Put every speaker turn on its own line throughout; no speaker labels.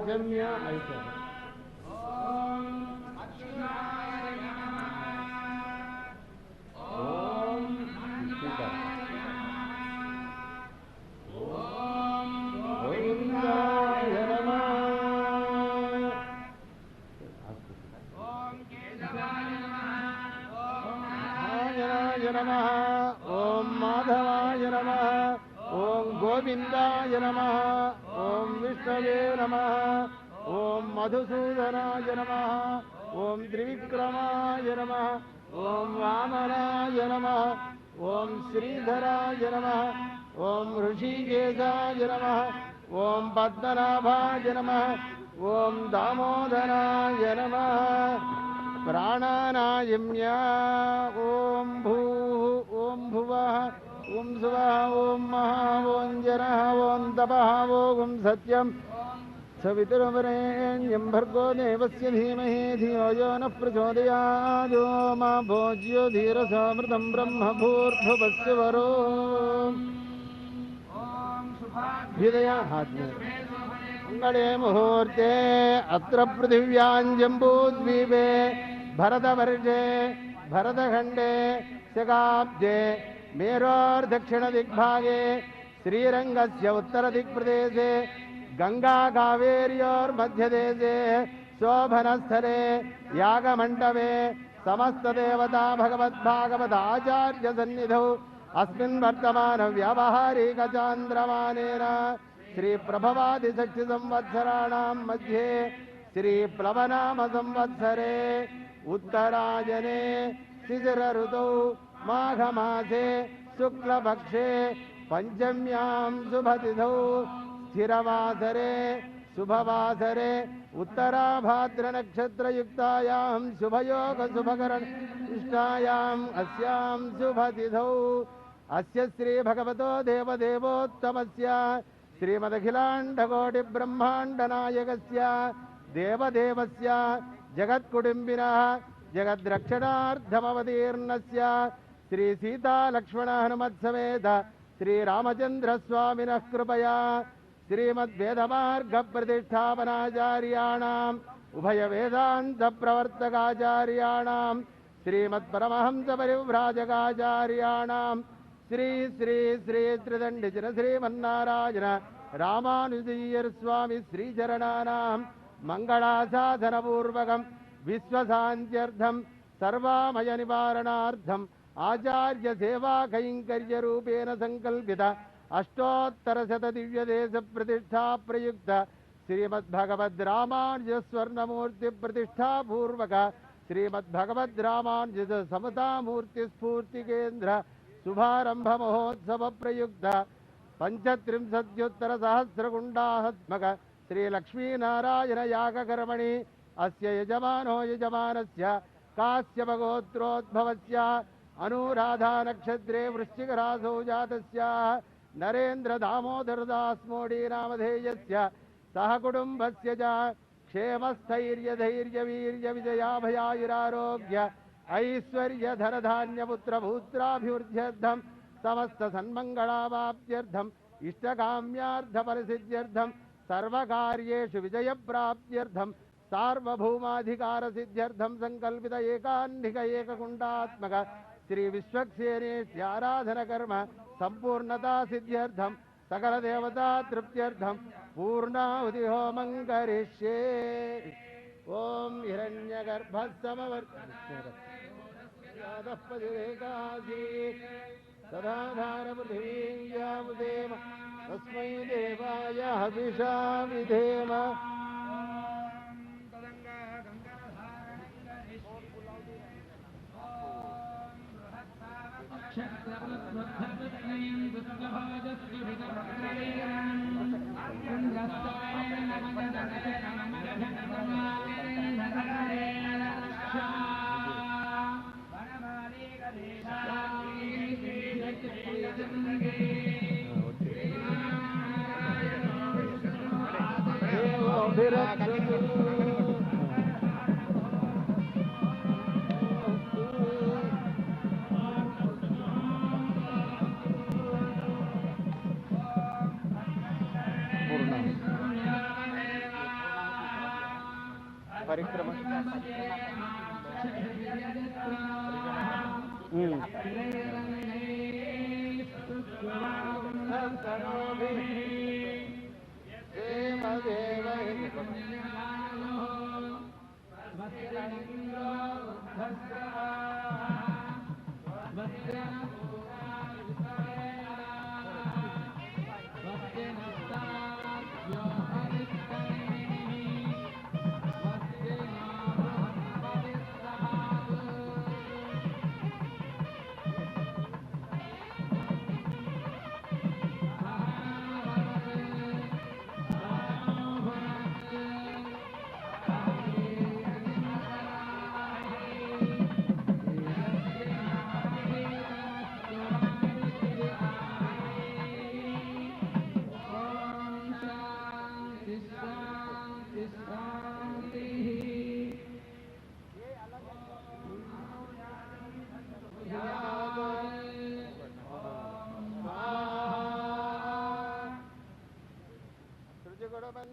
पाचम्य ऐसे ओम माधवाय नमः ओम गोविंदाय नमः ओम विष्णवे नमः ओम मधुसूदनाय नमः ओम त्रिविक्रमाय नमः ओम वामनाय नमः ओम श्रीधराय नमः ओम ऋषिकेशाय नमः ओम पद्मनाभाय नमः ओम दामोदराय नमः प्राणानायम्य ओम भूः ओम भुवः ओम सुवः ओम महा ओम जनः ओम तपः ओम सत्यं सवितुर्वरेण्यं भर्गो देवस्य धीमहि धियो यो न प्रचोदयात् ओम भोज्यो धीरसमृतं ब्रह्म भूर्भुवस्य वरो हृदया हाथ में मंगले मुहूर्ते अत्र पृथिव्यां जम्बूद्वीपे भरतवर्षे भरतखंडे शकाब्जे मेरोर्दक्षिणदिग्भागे श्रीरंगस्य उत्तरदिक्प्रदेशे गंगा कावेर्योर्मध्यदेशे शोभनस्थले यागमण्डपे समस्तदेवता भगवद्भागवत आचार्य सन्निधौ अस्मिन् वर्तमान व्यावहारिकचान्द्रमानेन श्री प्रभवादि षष्टि संवत्सराणां मध्ये श्री प्लवनाम संवत्सरे उत्तरायणे शिशिर ऋतौ माघमासे शुक्लपक्षे पंचम्यां शुभतिथौ स्थिरवासरे शुभवासरे उत्तराभाद्र नक्षत्रयुक्तायां शुभयोग शुभकरण इष्टायाम् अस्यां शुभतिथौ अस्य श्री भगवतो देवदेवोत्तमस्य श्रीमदखिलाण्डकोटि ब्रह्माण्डनायकस्य देवदेवस्य जगत्कुटुम्बिनः जगद्रक्षणार्थमवतीर्णस्य श्री सीतालक्ष्मण हनुमत्समेत श्रीरामचन्द्रस्वामिनः कृपया श्रीमद्वेदमार्गप्रतिष्ठापनाचार्याणाम् उभयवेदान्तप्रवर्तकाचार्याणां श्रीमत्परमहंसपरिव्राजकाचार्याणां श्री श्री श्री त्रिदण्डिचिर श्रीमन्नारायण रामानुजय्यर स्वामी श्रीचरणानां मङ्गलासाधनपूर्वकं विश्वशान्त्यर्थं सर्वामय निवारणार्थम् आचार्य सेवा कैङ्कर्यरूपेण संकल्पित अष्टोत्तरशत दिव्यदेश प्रतिष्ठा प्रयुक्त श्रीमद्भगवद् रामानुज स्वर्णमूर्ति प्रतिष्ठा पूर्वक श्रीमद्भगवद् रामानुज समता मूर्ति स्फूर्ति केंद्र शुभारंभ महोत्सव प्रयुक्त पंचत्रिंशत्युत्तर सहस्रकुंडात्मक श्री लक्ष्मी नारायण यागकर्मणि अस्य यजमानो यजमानस्य काश्यप गोत्रोद्भवस्य अनुराधा नक्षत्रे वृश्चिक रासौ जातस्य नरेन्द्र दामोदर दास मोडी नामधेयस्य सह कुटुंबस्य च क्षेमस्थैर्य धैर्य वीर्य विजयाभयायुरारोग्य ऐश्वर्य धन धान्य पुत्र भूत्राभिवृद्ध्यर्थं समस्त सन्मंगलावाप्त्यर्थं इष्टकाम्यार्थ परिसिद्ध्यर्थं सर्वकार्येषु विजय प्राप्त्यर्थं सार्वभौमाधिकार सिद्ध्यर्थं संकल्पित एकान्निक एककुंडात्मक श्री विश्वक्सेनेस्य आराधन कर्म संपूर्णता सिद्ध्यर्थं सकल देवता तृप्त्यर्थं पूर्णाहुति होमं करिष्ये। ओम हिरण्यगर्भः समवर्तते सदाधार पृथिवीं यामुदेम तस्मै देवाय हविषा विधेम।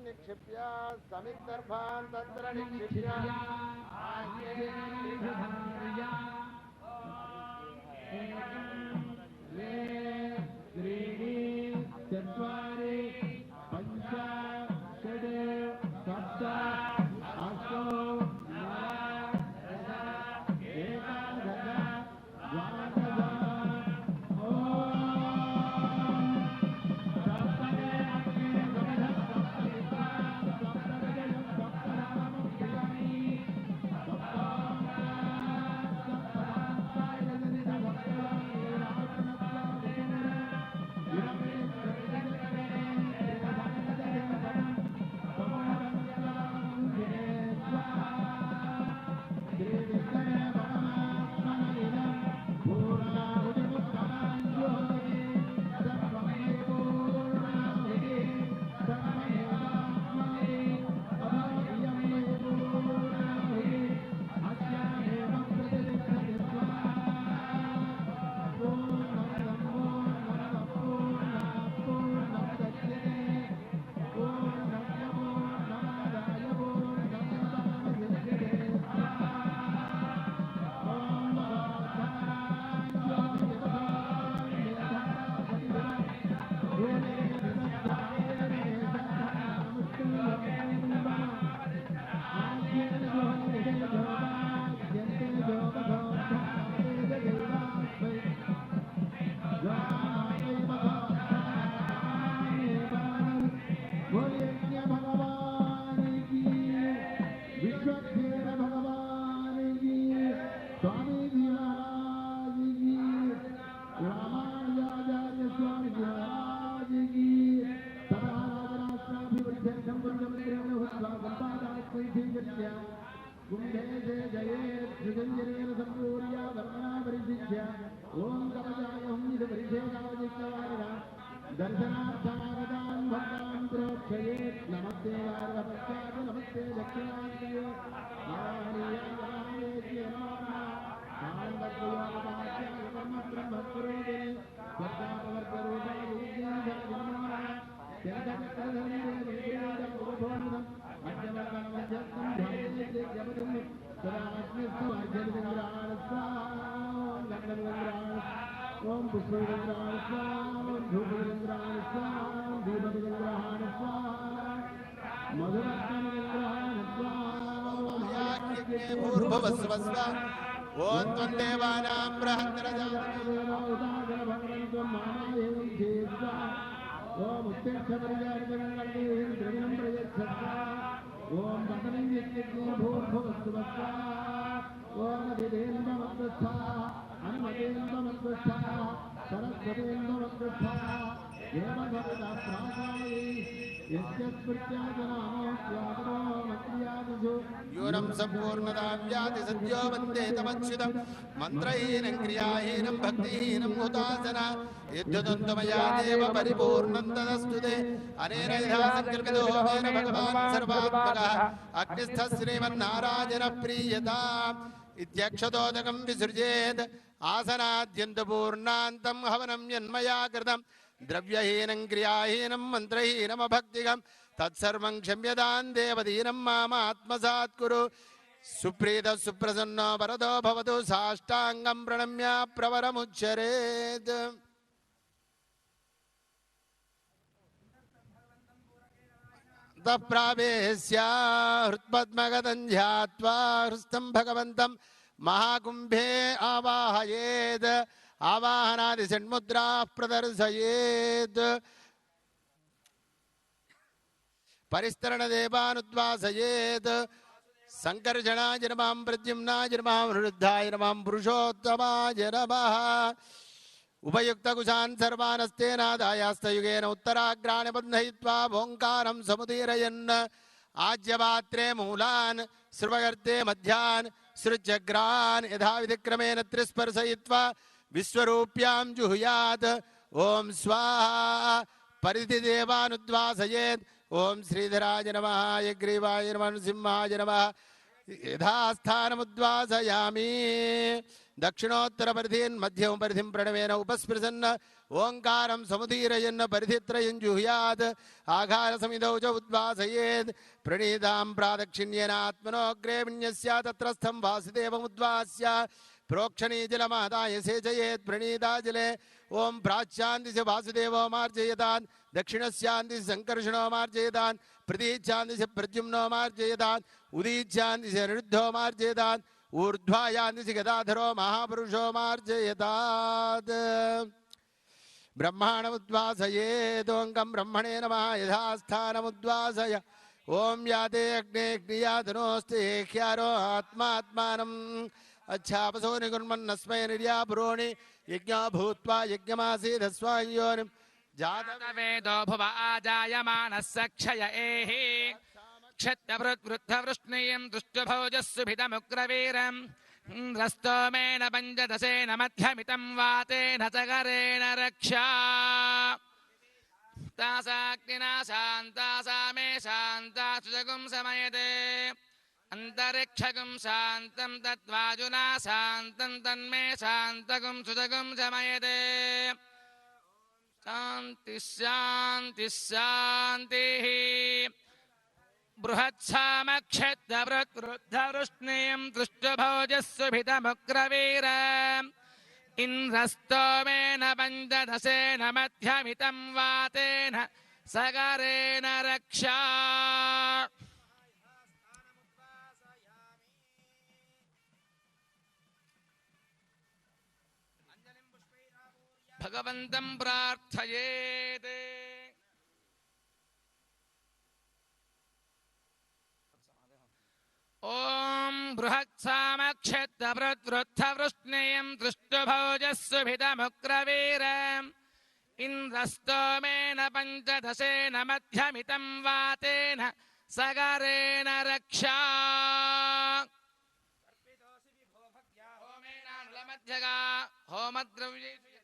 निक्षिप्य समिद्धर्भान् तत्र निक्षिप्य चत्वारि पञ्च षड् सप्त अष्टौ नव एकादश दर्शनार्थमागतान् भक्तान् प्रोक्षयेत् नमस्ते वार्धपश्चात् नमस्ते दक्षिणाग्नये नारायणीयाय नमः आनन्दप्रियोपमाच्य ब्रह्मपुरोदिने स्वर्गापवर्गरूपाय विद्याधर नमः जगदकर्धनीरे विद्याधर गुरुभोनदम् मध्यवर्गमध्यस्थं ध्यायेत् जपदम् सदाग्निस्तु अर्घ्यविन्द्राण स्वाहा ओम गणविन्द्राण ओम पुष्पविन्द्राण स्वाहा ओम धूपविन्द्राण स्वाहा ओम दीपविन्द्राण स्वाहा मधुरत्नविन्द्राण स्वाहा भूर्भुवस्वस्व ओम त्वं देवानां बृहत्तरजातवेदोदागरभगवन्त्वं ओम उत्तिष्ठपरिजातवेन्द्रविनं प्रयच्छस्व ओम पतनं यज्ञे भूर्भुवस्व ओम अधिदेन्द्रमग्रस्था अन्मदेन्द्रमग्रस्था सरस्वतेन्द्रमग्रस्था देवभवता प्रासायै यस्य स्मृत्याजनामो त्यागो मत्र्यादिषु यूनं सम्पूर्णतां व्याधि सद्यो वन्दे तमच्युतं मन्त्रहीनं क्रियाहीनं भक्तिहीनं हुतासना यद्युदन्तमया देव परिपूर्णं तदस्तु ते अनेन यथा सङ्कल्पितो येन भगवान् सर्वात्मकः अग्निस्थः श्रीमन्नारायणः प्रीयताम् इत्यक्षतोदकं विसृजेत् आसनाद्यन्तपूर्णान्तं हवनं यन्मया कृतं द्रव्यहीनं क्रियाहीनं मन्त्रहीनमभक्तिकं तत्सर्वं क्षम्यतां देवदीनं मामात्मसात् कुरु सुप्रीत सुप्रसन्नो वरदो भवतु साष्टांगं प्रणम्य प्रवरमुच्चरेत् तप्रावेश्य हृत्पद्मगतं ध्यात्वा हृस्तं भगवन्तं महाकुम्भे आवाहयेत् आवाहनादि षण्मुद्राः प्रदर्शयेत् परिस्तरण देवानुद्वासयेत् संकर्षणाय नमः प्रद्युम्नाय नमः वृद्धाय नमः पुरुषोत्तमाय नमः उपयुक्त कुशान् सर्वानस्तेनादायास्तयुगेन उत्तराग्राणि बन्धयित्वा ओङ्कारं समुदीरयन् आज्यपात्रे मूलान् सर्वगर्ते मध्यान् सृजग्रान् यथाविधिक्रमेण त्रिस्पर्शयित्वा विश्वरूप्यां जुहुयात् ॐ स्वाहा परिधिदेवानुद्वासयेत् ओम श्रीधराय नमः यग्रीवाय नमः नृसिंहाय नमः यथास्थानमुद्वासयामि दक्षिणोत्तरपरिधिं मध्यं परिधिं प्रणवेन उपस्पृशन् ओङ्कारं समुदीरयन् परिधित्रयं जुहुयात् आघारसमिधौ च उद्वासयेत् प्रणीतां प्रादक्षिण्येन आत्मनोऽग्रे विन्यस्य तत्रस्थं वासुदेवमुद्वास्य प्रोक्षणीजलमादाय सेचयेत् प्रणीताजले ओं प्राच्यान्दिश वासुदेवो मार्जयतान् दक्षिणस्यान्दिश संकर्षणो मार्जयतान् प्रतीच्यान्दिश प्रद्युम्नो मार्जयतान् उदीच्यान्दिश निरुद्धो मार्जयतान् ऊर्ध्वायान्दिश गदाधरो महापुरुषो मार्जयतात् ब्रह्माणमुद्वासयेदोऽङ्गं ब्रह्मणे नमः यथास्थानमुद्वासय ओं याते अग्नेऽग्नियातनोऽस्ते ह्यारो आत्मात्मानम् अच्छापसो निकुन्मन्नस्मै निर्यापुरोणि यज्ञो भूत्वा यज्ञमासीदस्वायोनिम्
जातवेदो भुव आजायमानः सक्षय एहि क्षत्रवृद्धवृष्णीयम् दुष्टभोजस्सुभितमुग्रवीरम् रस्तोमेन पञ्चदशेन मध्यमितम् वातेन चकरेण रक्षा तासाग्निना शान्ता सा मे शान्ता सुजगुं समयते अन्तरिक्षगुं शान्तं तद्वाजुना शान्तं तन्मे शान्तगुं सुजगुं शमयते शान्तिः शान्तिः शान्तिः बृहत्सामक्षत्रवृद्धवृष्णीयं दृष्टभोजस्सुभितमुग्रवीर इन्द्रस्तोमेन पञ्चदशेन मध्यमितं वातेन सगरेण रक्षा भगवन्तं प्रार्थयेत् ॐ बृहत्सामक्षत्रवृद्धवृष्णीयं दृष्टभोजस्सुभितमुग्रवीर इन्द्रस्तोमेन पञ्चदशेन मध्यमितं वातेन सगरेण रक्षा होमेनानुलमध्यगा होमद्रव्येषु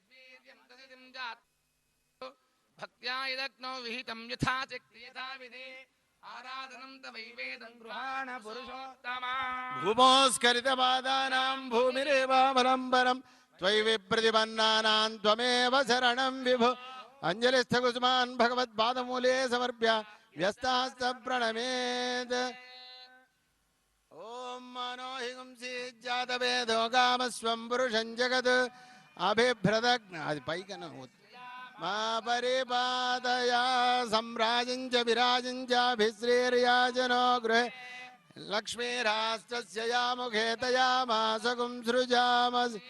भक्त्या यदग्नौ विहितं यथा चक्रियथाविधि आराधनं तवैवेदं गृहाण पुरुषोत्तमा
भूमोस्खलितपादानां भूमिरेवावलम्बनं त्वयि विप्रतिपन्नानां त्वमेव शरणं विभो अञ्जलिस्थकुसुमान् भगवत्पादमूले समर्प्य व्यस्तास्तप्रणमेत् ॐ मनो हि गुंसि जातवेदो कामस्वं पुरुषं जगत् अभिभ्रदग्नादि पैकन मा परिपादया सम्राजं च विराजं चाभिश्रीर्याजनो गृहे लक्ष्मीराष्ट्रस्य या मुखे तया मासकुं सृजामसि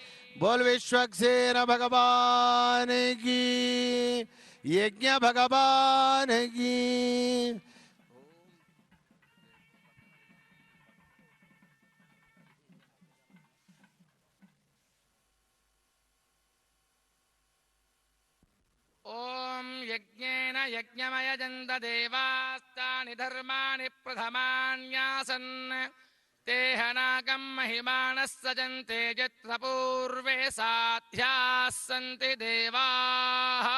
बोल विश्वक्सेन भगवान की यज्ञ भगवान की
ॐ यज्ञेन यज्ञमयजन्त देवास्तानि धर्माणि प्रथमान्यासन् तेहनाकं महिमानः सजन्ते यत्र पूर्वे साध्याः सन्ति देवाः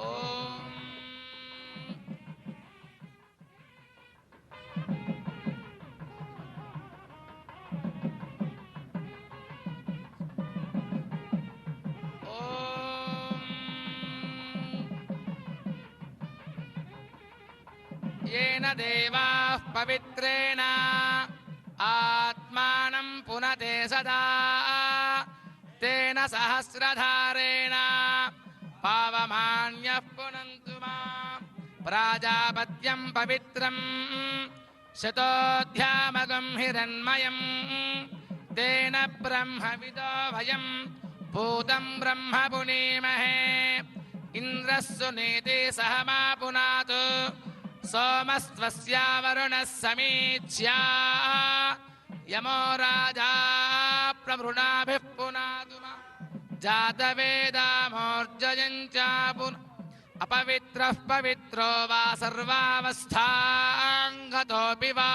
ॐ देवाः पवित्रेण आत्मानं पुनते सदा तेन सहस्रधारेण पावमान्यः पुनन्तु माम् प्राजापत्यं पवित्रं शतोऽध्यामगं हिरण्मयं तेन ब्रह्मविदो वयं भूतं ब्रह्म पुनीमहे इन्द्रः सुनीति सह मा पुनातु सोमस्त्वस्या वरुणः समीच्या यमो राजा प्रवृणाभिः पुनातु जातवेदामोर्जयं च अपवित्रः पवित्रो वा सर्वावस्थाङ्गतोऽपि वा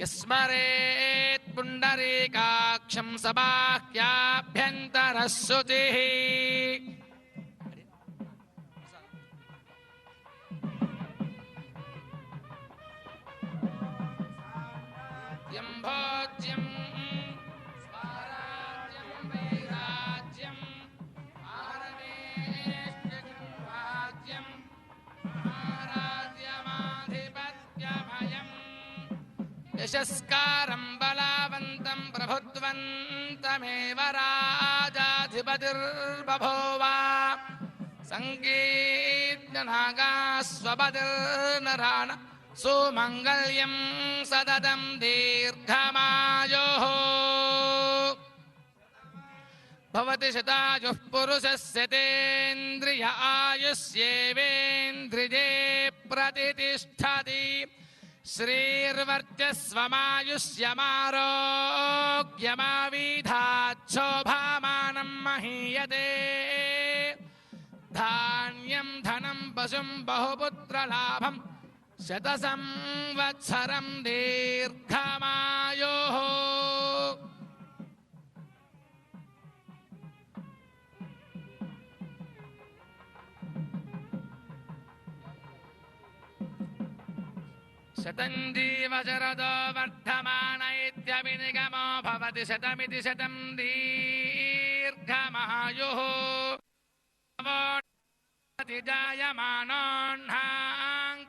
यस्मरेत् पुण्डरीकाक्षं सबाह्याभ्यन्तरः शुचिः भोज्यं स्वराज्यं वैराज्यं आरवेश्यं महाराज्यमाधिपत्यभयं यशस्कारं बलवन्तं प्रभुत्वन्तमेव राजाधिपतिर्बभूव सङ्गीतनागास्वपतिर्नराण सुमङ्गल्यं सततं दीर्घमायुः भवति शतायुः पुरुषस्य तेन्द्रिय आयुष्येवेन्द्रिये प्रतितिष्ठति श्रीर्वर्चस्वमायुष्यमारोग्यमाविधाच्छोभामानं महीयते धान्यं धनं पशुं बहुपुत्रलाभं शतसंवत्सरं दीर्घमायुः शतं जीवशरदो वर्धमान इत्यभिनिगमो भवति शतमिति शतं दीर्घमायुः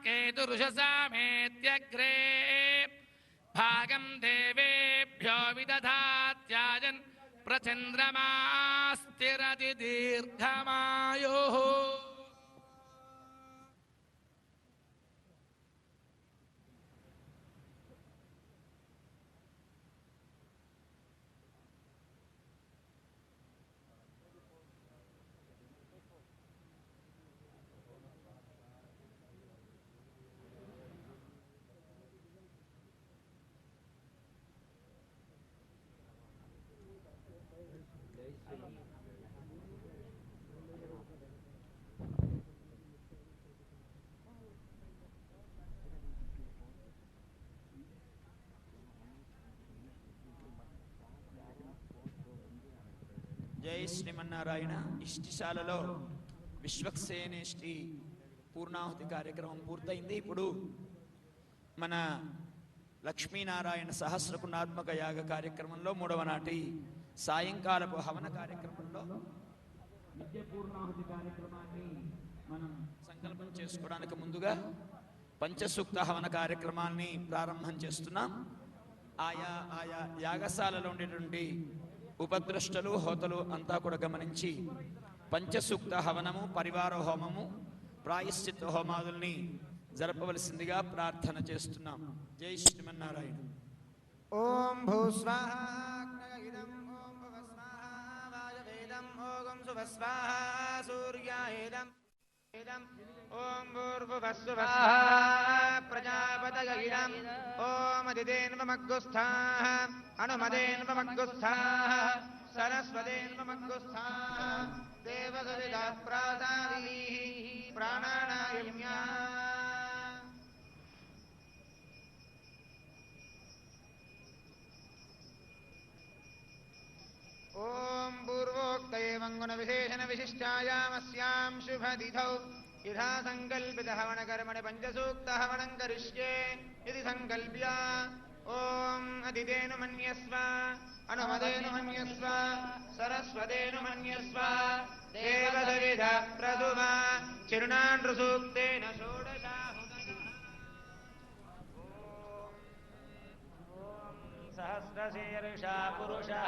केतुरुषसामेत्यग्रे भागं देवेभ्यो विदधात्याजन् प्रचन्द्रमास्तिरति दीर्घमायुः
జై శ్రీమన్నారాయణ. ఇష్టిశాలలో విశ్వక్సేనేష్టి పూర్ణాహుతి కార్యక్రమం పూర్తయింది. ఇప్పుడు మన లక్ష్మీనారాయణ సహస్రకుణాత్మక యాగ కార్యక్రమంలో మూడవ నాటి సాయంకాలపు హవన కార్యక్రమంలో నిత్య పూర్ణాహుతి కార్యక్రమాన్ని మనం సంకల్పం చేసుకోవడానికి ముందుగా పంచసూక్త హవన కార్యక్రమాన్ని ప్రారంభం చేస్తున్నాం. ఆయా ఆయా యాగశాలలో ఉండేటువంటి ఉపద్రష్టలు హోతలు అంతా కూడా గమనించి పంచసూక్త హవనము, పరివార హోమము, ప్రాయశ్చిత్త హోమాదుల్ని జరపవలసిందిగా ప్రార్థన చేస్తున్నాం. జై శ్రీమన్నారాయణ.
ఓం భూస్వాహాగ్నగహితం ఓం భువస్వాహా వాయవేదం ఓం సువస్వాహా సూర్యాయేదం ఓం భూర్భువస్సువస్వాహా ప్రజాపతయగిరం ఓం అదిదేన్వమగ్గుస్థాః అనుమదేన్వమగ్గుస్థాః సరస్వదేన్వమగ్గుస్థాః దేవగదిలా ప్రాసాదీః ప్రాణానాయమ్యా. ఓం పూర్వోక్తయేవంగుణ విశేషణ విశిష్టాయామస్యాం శుభతిథౌ యథా సంకల్పిత హవన కర్మణి పంచసూక్త హవనం కరిష్యే ఇది సంకల్ప్య ఓం అదితేను మన్యస్వ అనుమదేను మన్యస్వ సరస్వతేను మన్యస్వ దేవసవిధ ప్రసుమ చిరునాండ్రు సూక్తేన షోడశాహుత
पुरुषः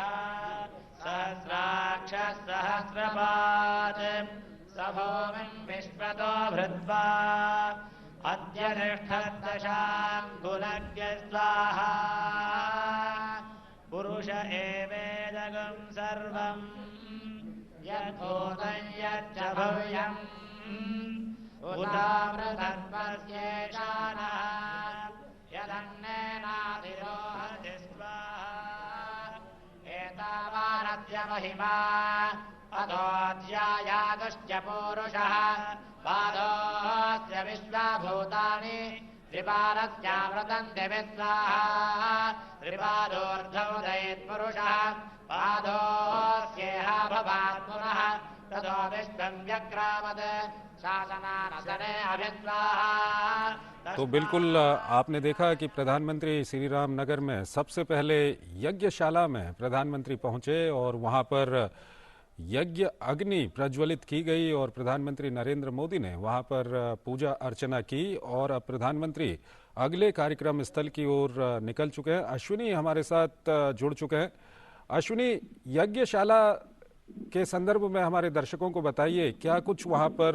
सहस्राक्षः सहस्रपात् स भूमिं विश्वतो भृत्वा अद्य तिष्ठद्दशाङ्गुलज्ञ स्वाहा पुरुष एवेदगं सर्वं यद्भूतं यच्च भव्यम् उदामृतत्वस्येषानः यदन्नेनाधिरोहति स्वाहा एतावानद्य महिमा अधोऽध्यायागश्च पूरुषः पादोऽस्य विश्वभूतानि त्रिपादस्यामृतन्ति विद्वाहा त्रिपादोऽर्धमुदयेत्पुरुषः पादोऽस्येह भवात् पुनः ततो विश्वं व्यक्रामत् शासनानसने अभिद्वाहा।
तो बिल्कुल आपने देखा कि प्रधानमंत्री श्री राम नगर में सबसे पहले यज्ञशाला में प्रधानमंत्री पहुंचे और वहां पर यज्ञ अग्नि प्रज्वलित की गई और प्रधानमंत्री नरेंद्र मोदी ने वहां पर पूजा अर्चना की और अब प्रधानमंत्री अगले कार्यक्रम स्थल की ओर निकल चुके हैं। अश्विनी हमारे साथ जुड़ चुके हैं। अश्विनी, यज्ञशाला के संदर्भ में हमारे दर्शकों को बताइए, क्या कुछ वहां पर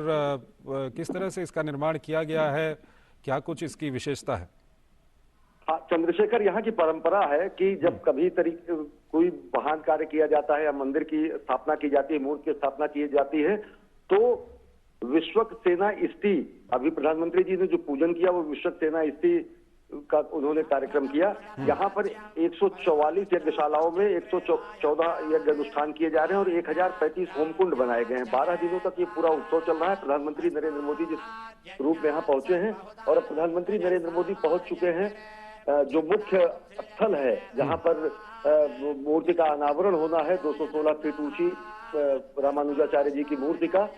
किस तरह से इसका निर्माण किया गया है, क्या कुछ इसकी विशेषता है?
हाँ चंद्रशेखर, यहाँ की परंपरा है कि जब कभी कोई महान कार्य किया जाता है या मंदिर की स्थापना की जाती है, मूर्ति की स्थापना की जाती है, तो विश्वक सेना स्त्री, अभी प्रधानमंत्री जी ने जो पूजन किया वो विश्वक सेना स्त्री का उन्होंने कार्यक्रम किया। यहाँ पर 144 यज्ञशालाओं में 114 यज्ञ अनुष्ठान किए जा रहे हैं और 1035 होमकुंड बनाए गए हैं। 12 दिनों तक ये पूरा उत्सव चल रहा है। प्रधानमंत्री नरेंद्र मोदी जिस रूप में यहाँ पहुंचे हैं और अब प्रधानमंत्री नरेंद्र मोदी पहुंच चुके हैं जो मुख्य स्थल है जहाँ पर मूर्ति का अनावरण होना है, 216 फीट ऊंची रामानुजाचार्य जी की मूर्ति का।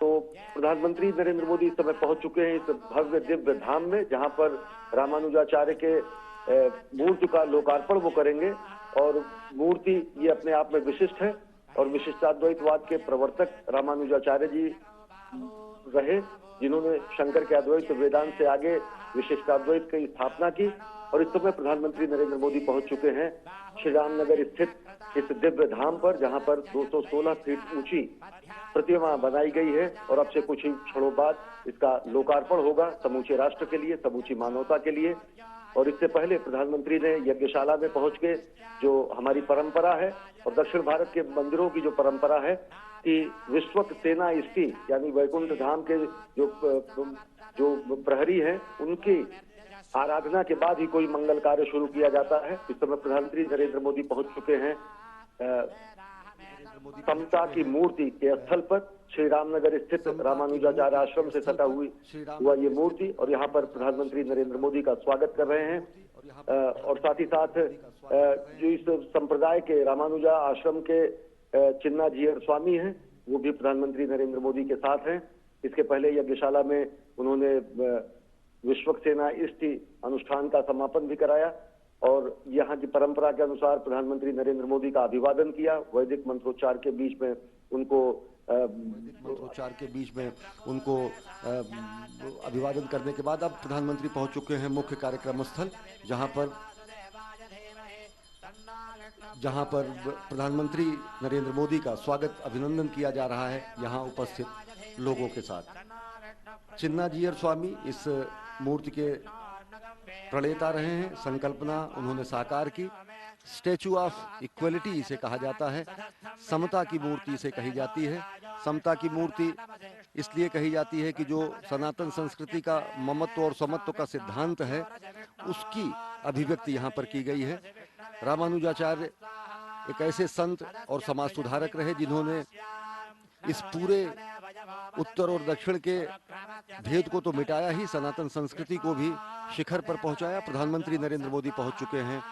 तो प्रधानमंत्री नरेंद्र मोदी इस समय पहुंच चुके हैं इस भव्य दिव्य धाम में, जहां पर रामानुजाचार्य के मूर्ति का लोकार्पण वो करेंगे। और मूर्ति ये अपने आप में विशिष्ट है और विशिष्टाद्वैतवाद के प्रवर्तक रामानुजाचार्य जी रहे, जिन्होंने शंकर के अद्वैत वेदांत से आगे विशिष्टाद्वैत की स्थापना की। और इस समय प्रधानमंत्री नरेंद्र मोदी पहुंच चुके हैं श्री रामनगर स्थित इस दिव्य धाम पर, जहां पर 216 फीट ऊंची प्रतिमा बनाई गई है और अब से कुछ ही क्षणों बाद इसका लोकार्पण होगा समूचे राष्ट्र के लिए, समूची मानवता के लिए। और इससे पहले प्रधानमंत्री ने यज्ञशाला में पहुंच के, जो हमारी परंपरा है और दक्षिण भारत के मंदिरों की जो परंपरा है कि विश्वक सेना स्त्री यानी वैकुंठ धाम के जो प्रहरी हैं उनकी आराधना के बाद ही कोई मंगल कार्य शुरू किया जाता है। इस समय प्रधानमंत्री नरेंद्र मोदी पहुंच चुके हैं समता की मूर्ति के स्थल पर, श्री रामनगर स्थित रामानुजाचार्य आश्रम से सटा हुआ ये मूर्ति, और यहाँ पर प्रधानमंत्री नरेंद्र मोदी का स्वागत कर रहे हैं। और साथ ही साथ जो इस संप्रदाय के रामानुजा आश्रम के चिन्ना जीयर स्वामी हैं, वो भी प्रधानमंत्री नरेंद्र मोदी के साथ हैं। इसके पहले यज्ञशाला में उन्होंने विश्वक सेना स्त्री अनुष्ठान का समापन भी कराया और यहाँ की परंपरा के अनुसार प्रधानमंत्री नरेंद्र मोदी का अभिवादन किया। वैदिक मंत्रोच्चार के बीच में उनको अभिवादन करने के बाद अब प्रधानमंत्री पहुंच चुके हैं मुख्य कार्यक्रम स्थल, जहां पर प्रधानमंत्री नरेंद्र मोदी का स्वागत अभिनंदन किया जा रहा है यहाँ उपस्थित लोगों के साथ। चिन्ना जीयर स्वामी इस मूर्ति के प्रणेता रहे हैं, संकल्पना उन्होंने साकार की। स्टैचू ऑफ इक्वलिटी इसे कहा जाता है, समता की मूर्ति इसे कही जाती है। समता की मूर्ति इसलिए कही जाती है कि जो सनातन संस्कृति का ममत्व और समत्व का सिद्धांत है उसकी अभिव्यक्ति यहाँ पर की गई है। रामानुजाचार्य एक ऐसे संत और समाज सुधारक रहे जिन्होंने इस पूरे उत्तर और दक्षिण के भेद को तो मिटाया ही, सनातन संस्कृति को भी शिखर पर पहुंचाया। प्रधानमंत्री नरेंद्र मोदी पहुंच चुके हैं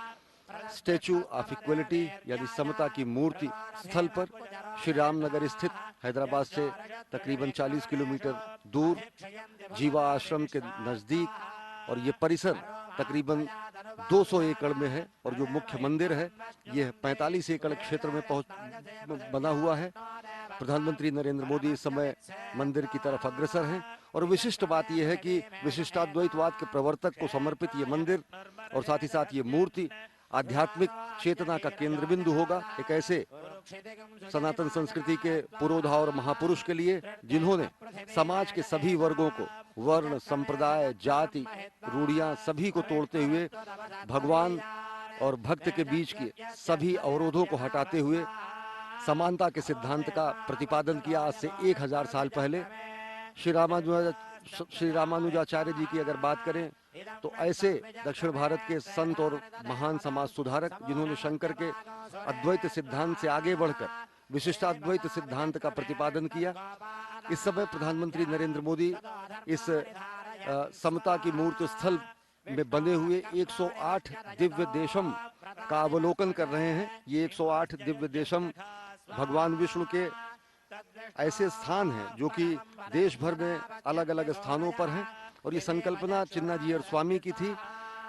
स्टैचू ऑफ इक्वलिटी यानी समता की मूर्ति स्थल पर, श्री रामनगर स्थित हैदराबाद से तकरीबन 40 किलोमीटर दूर जीवा आश्रम के नजदीक। और ये परिसर तकरीबन 200 एकड़ में है और जो मुख्य मंदिर है ये 45 एकड़ क्षेत्र में बना हुआ है। प्रधानमंत्री नरेंद्र मोदी इस समय मंदिर की तरफ अग्रसर हैं और विशिष्ट बात यह है कि विशिष्टाद्वैतवाद के प्रवर्तक को समर्पित ये मंदिर और साथ ही साथ ये मूर्ति
आध्यात्मिक चेतना का केंद्र बिंदु होगा। एक ऐसे सनातन संस्कृति के पुरोधा और महापुरुष के लिए जिन्होंने समाज के सभी वर्गों को, वर्ण, संप्रदाय, जाति, रूढ़ियां सभी को तोड़ते हुए भगवान और भक्त के बीच के सभी अवरोधों को हटाते हुए समानता के सिद्धांत का प्रतिपादन किया। आज से 1000 साल पहले श्री रामानुजाचार्य जी की अगर बात करें तो ऐसे दक्षिण भारत के संत और महान समाज सुधारक जिन्होंने शंकर के अद्वैत सिद्धांत से आगे बढ़कर विशिष्टाद्वैत सिद्धांत का प्रतिपादन किया। इस समय प्रधानमंत्री नरेंद्र मोदी इस समता की मूर्ति स्थल में बने हुए 108 दिव्य देशम का अवलोकन कर रहे हैं। ये 108 दिव्य देशम भगवान विष्णु के ऐसे स्थान हैं जो कि देश भर में अलग अलग स्थानों पर हैं। और ये संकल्पना चिन्नाजीयर स्वामी की थी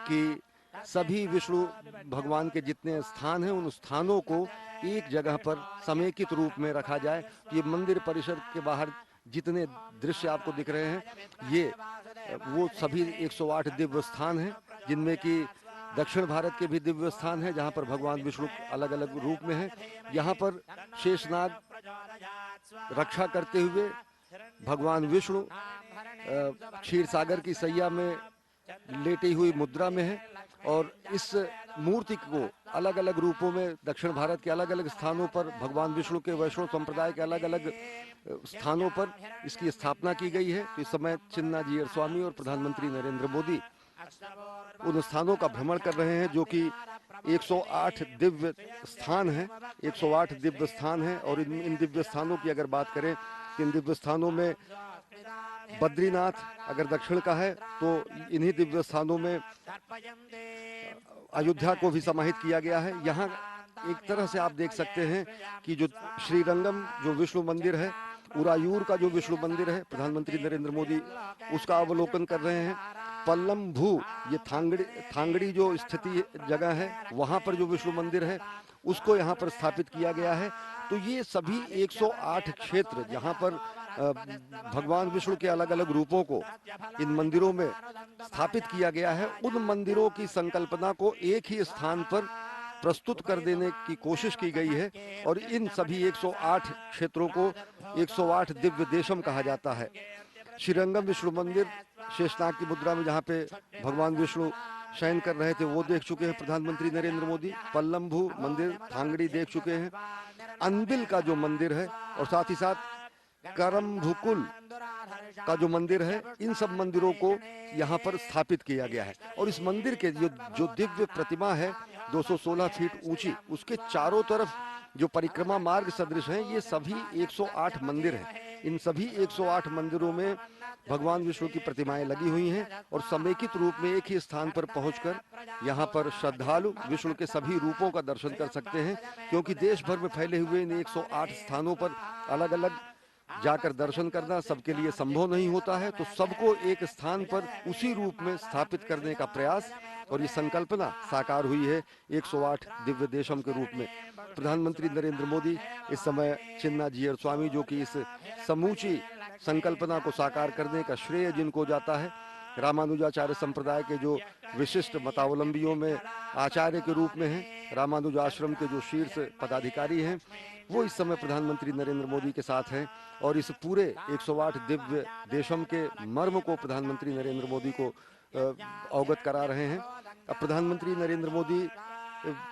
कि सभी विष्णु भगवान के जितने स्थान हैं उन स्थानों को एक जगह पर समेकित रूप में रखा जाए। ये मंदिर परिसर के बाहर जितने दृश्य आपको दिख रहे हैं ये वो सभी 108 दिव्य स्थान हैं, जिनमें कि दक्षिण भारत के भी दिव्य स्थान हैं जहां पर भगवान विष्णु अलग अलग रूप में हैं। यहाँ पर शेषनाग रक्षा करते हुए भगवान विष्णु क्षीर सागर की सैया में लेटी हुई मुद्रा में है और इस मूर्ति को अलग अलग रूपों में दक्षिण भारत के अलग अलग स्थानों पर भगवान विष्णु के वैष्णव संप्रदाय के अलग अलग स्थानों पर इसकी स्थापना की गई है। तो इस समय चिन्नाजीयर स्वामी और प्रधानमंत्री नरेंद्र मोदी उन स्थानों का भ्रमण कर रहे हैं जो कि 108 दिव्य स्थान हैं। 108 दिव्य स्थान हैं और इन दिव्य स्थानों की अगर बात करें, इन दिव्य स्थानों में बद्रीनाथ अगर दक्षिण का है तो इन्हीं दिव्य स्थानों में अयोध्या को भी समाहित किया गया है। यहाँ एक तरह से आप देख सकते हैं कि जो श्रीरंगम जो विष्णु मंदिर है, उरायूर का जो विष्णु मंदिर है, प्रधानमंत्री नरेंद्र मोदी उसका अवलोकन कर रहे हैं। पल्लम्भू ये थांगड़ी जो स्थिति जगह है वहाँ पर जो विष्णु मंदिर है उसको यहाँ पर स्थापित किया गया है। तो ये सभी 108 क्षेत्र जहाँ पर भगवान विष्णु के अलग अलग रूपों को इन मंदिरों में स्थापित किया गया है, उन मंदिरों की संकल्पना को एक ही स्थान पर प्रस्तुत कर देने की कोशिश की गई है। और इन सभी 108 क्षेत्रों को 108 दिव्य देशम कहा जाता है। श्रीरंगम विष्णु मंदिर शेषनाग की मुद्रा में जहाँ पे भगवान विष्णु शयन कर रहे थे वो देख चुके हैं प्रधानमंत्री नरेंद्र मोदी। पल्लम्भू मंदिर, थांगड़ी देख चुके हैं। अंबिल का जो मंदिर है और साथ ही साथ करम्भुकुल का जो मंदिर है, इन सब मंदिरों को यहाँ पर स्थापित किया गया है। और इस मंदिर के जो दिव्य प्रतिमा है 216 फीट ऊंची, उसके चारों तरफ जो परिक्रमा मार्ग सदृश हैं, ये सभी 108 मंदिर हैं। इन सभी 108 मंदिरों में भगवान विष्णु की प्रतिमाएं लगी हुई हैं और समेकित रूप में एक ही स्थान पर पहुंचकर यहाँ पर श्रद्धालु विष्णु के सभी रूपों का दर्शन कर सकते हैं। क्योंकि देश भर में फैले हुए इन 108 स्थानों पर अलग अलग जाकर दर्शन करना सबके लिए संभव नहीं होता है, तो सबको एक स्थान पर उसी रूप में स्थापित करने का प्रयास और ये संकल्पना साकार हुई है 108 दिव्य देशम के रूप में। प्रधानमंत्री नरेंद्र मोदी इस समय चिन्नाजीयर स्वामी जो कि इस समूची संकल्पना को साकार करने का श्रेय जिनको जाता है, रामानुजाचार्य संप्रदाय के जो विशिष्ट मतावलंबियों में आचार्य के रूप में हैं, रामानुजाश्रम के जो शीर्ष पदाधिकारी हैं, वो इस समय प्रधानमंत्री नरेंद्र मोदी के साथ हैं और इस पूरे 108 दिव्य देशम के मर्म को प्रधानमंत्री नरेंद्र मोदी को अवगत करा रहे हैं। अब प्रधानमंत्री नरेंद्र मोदी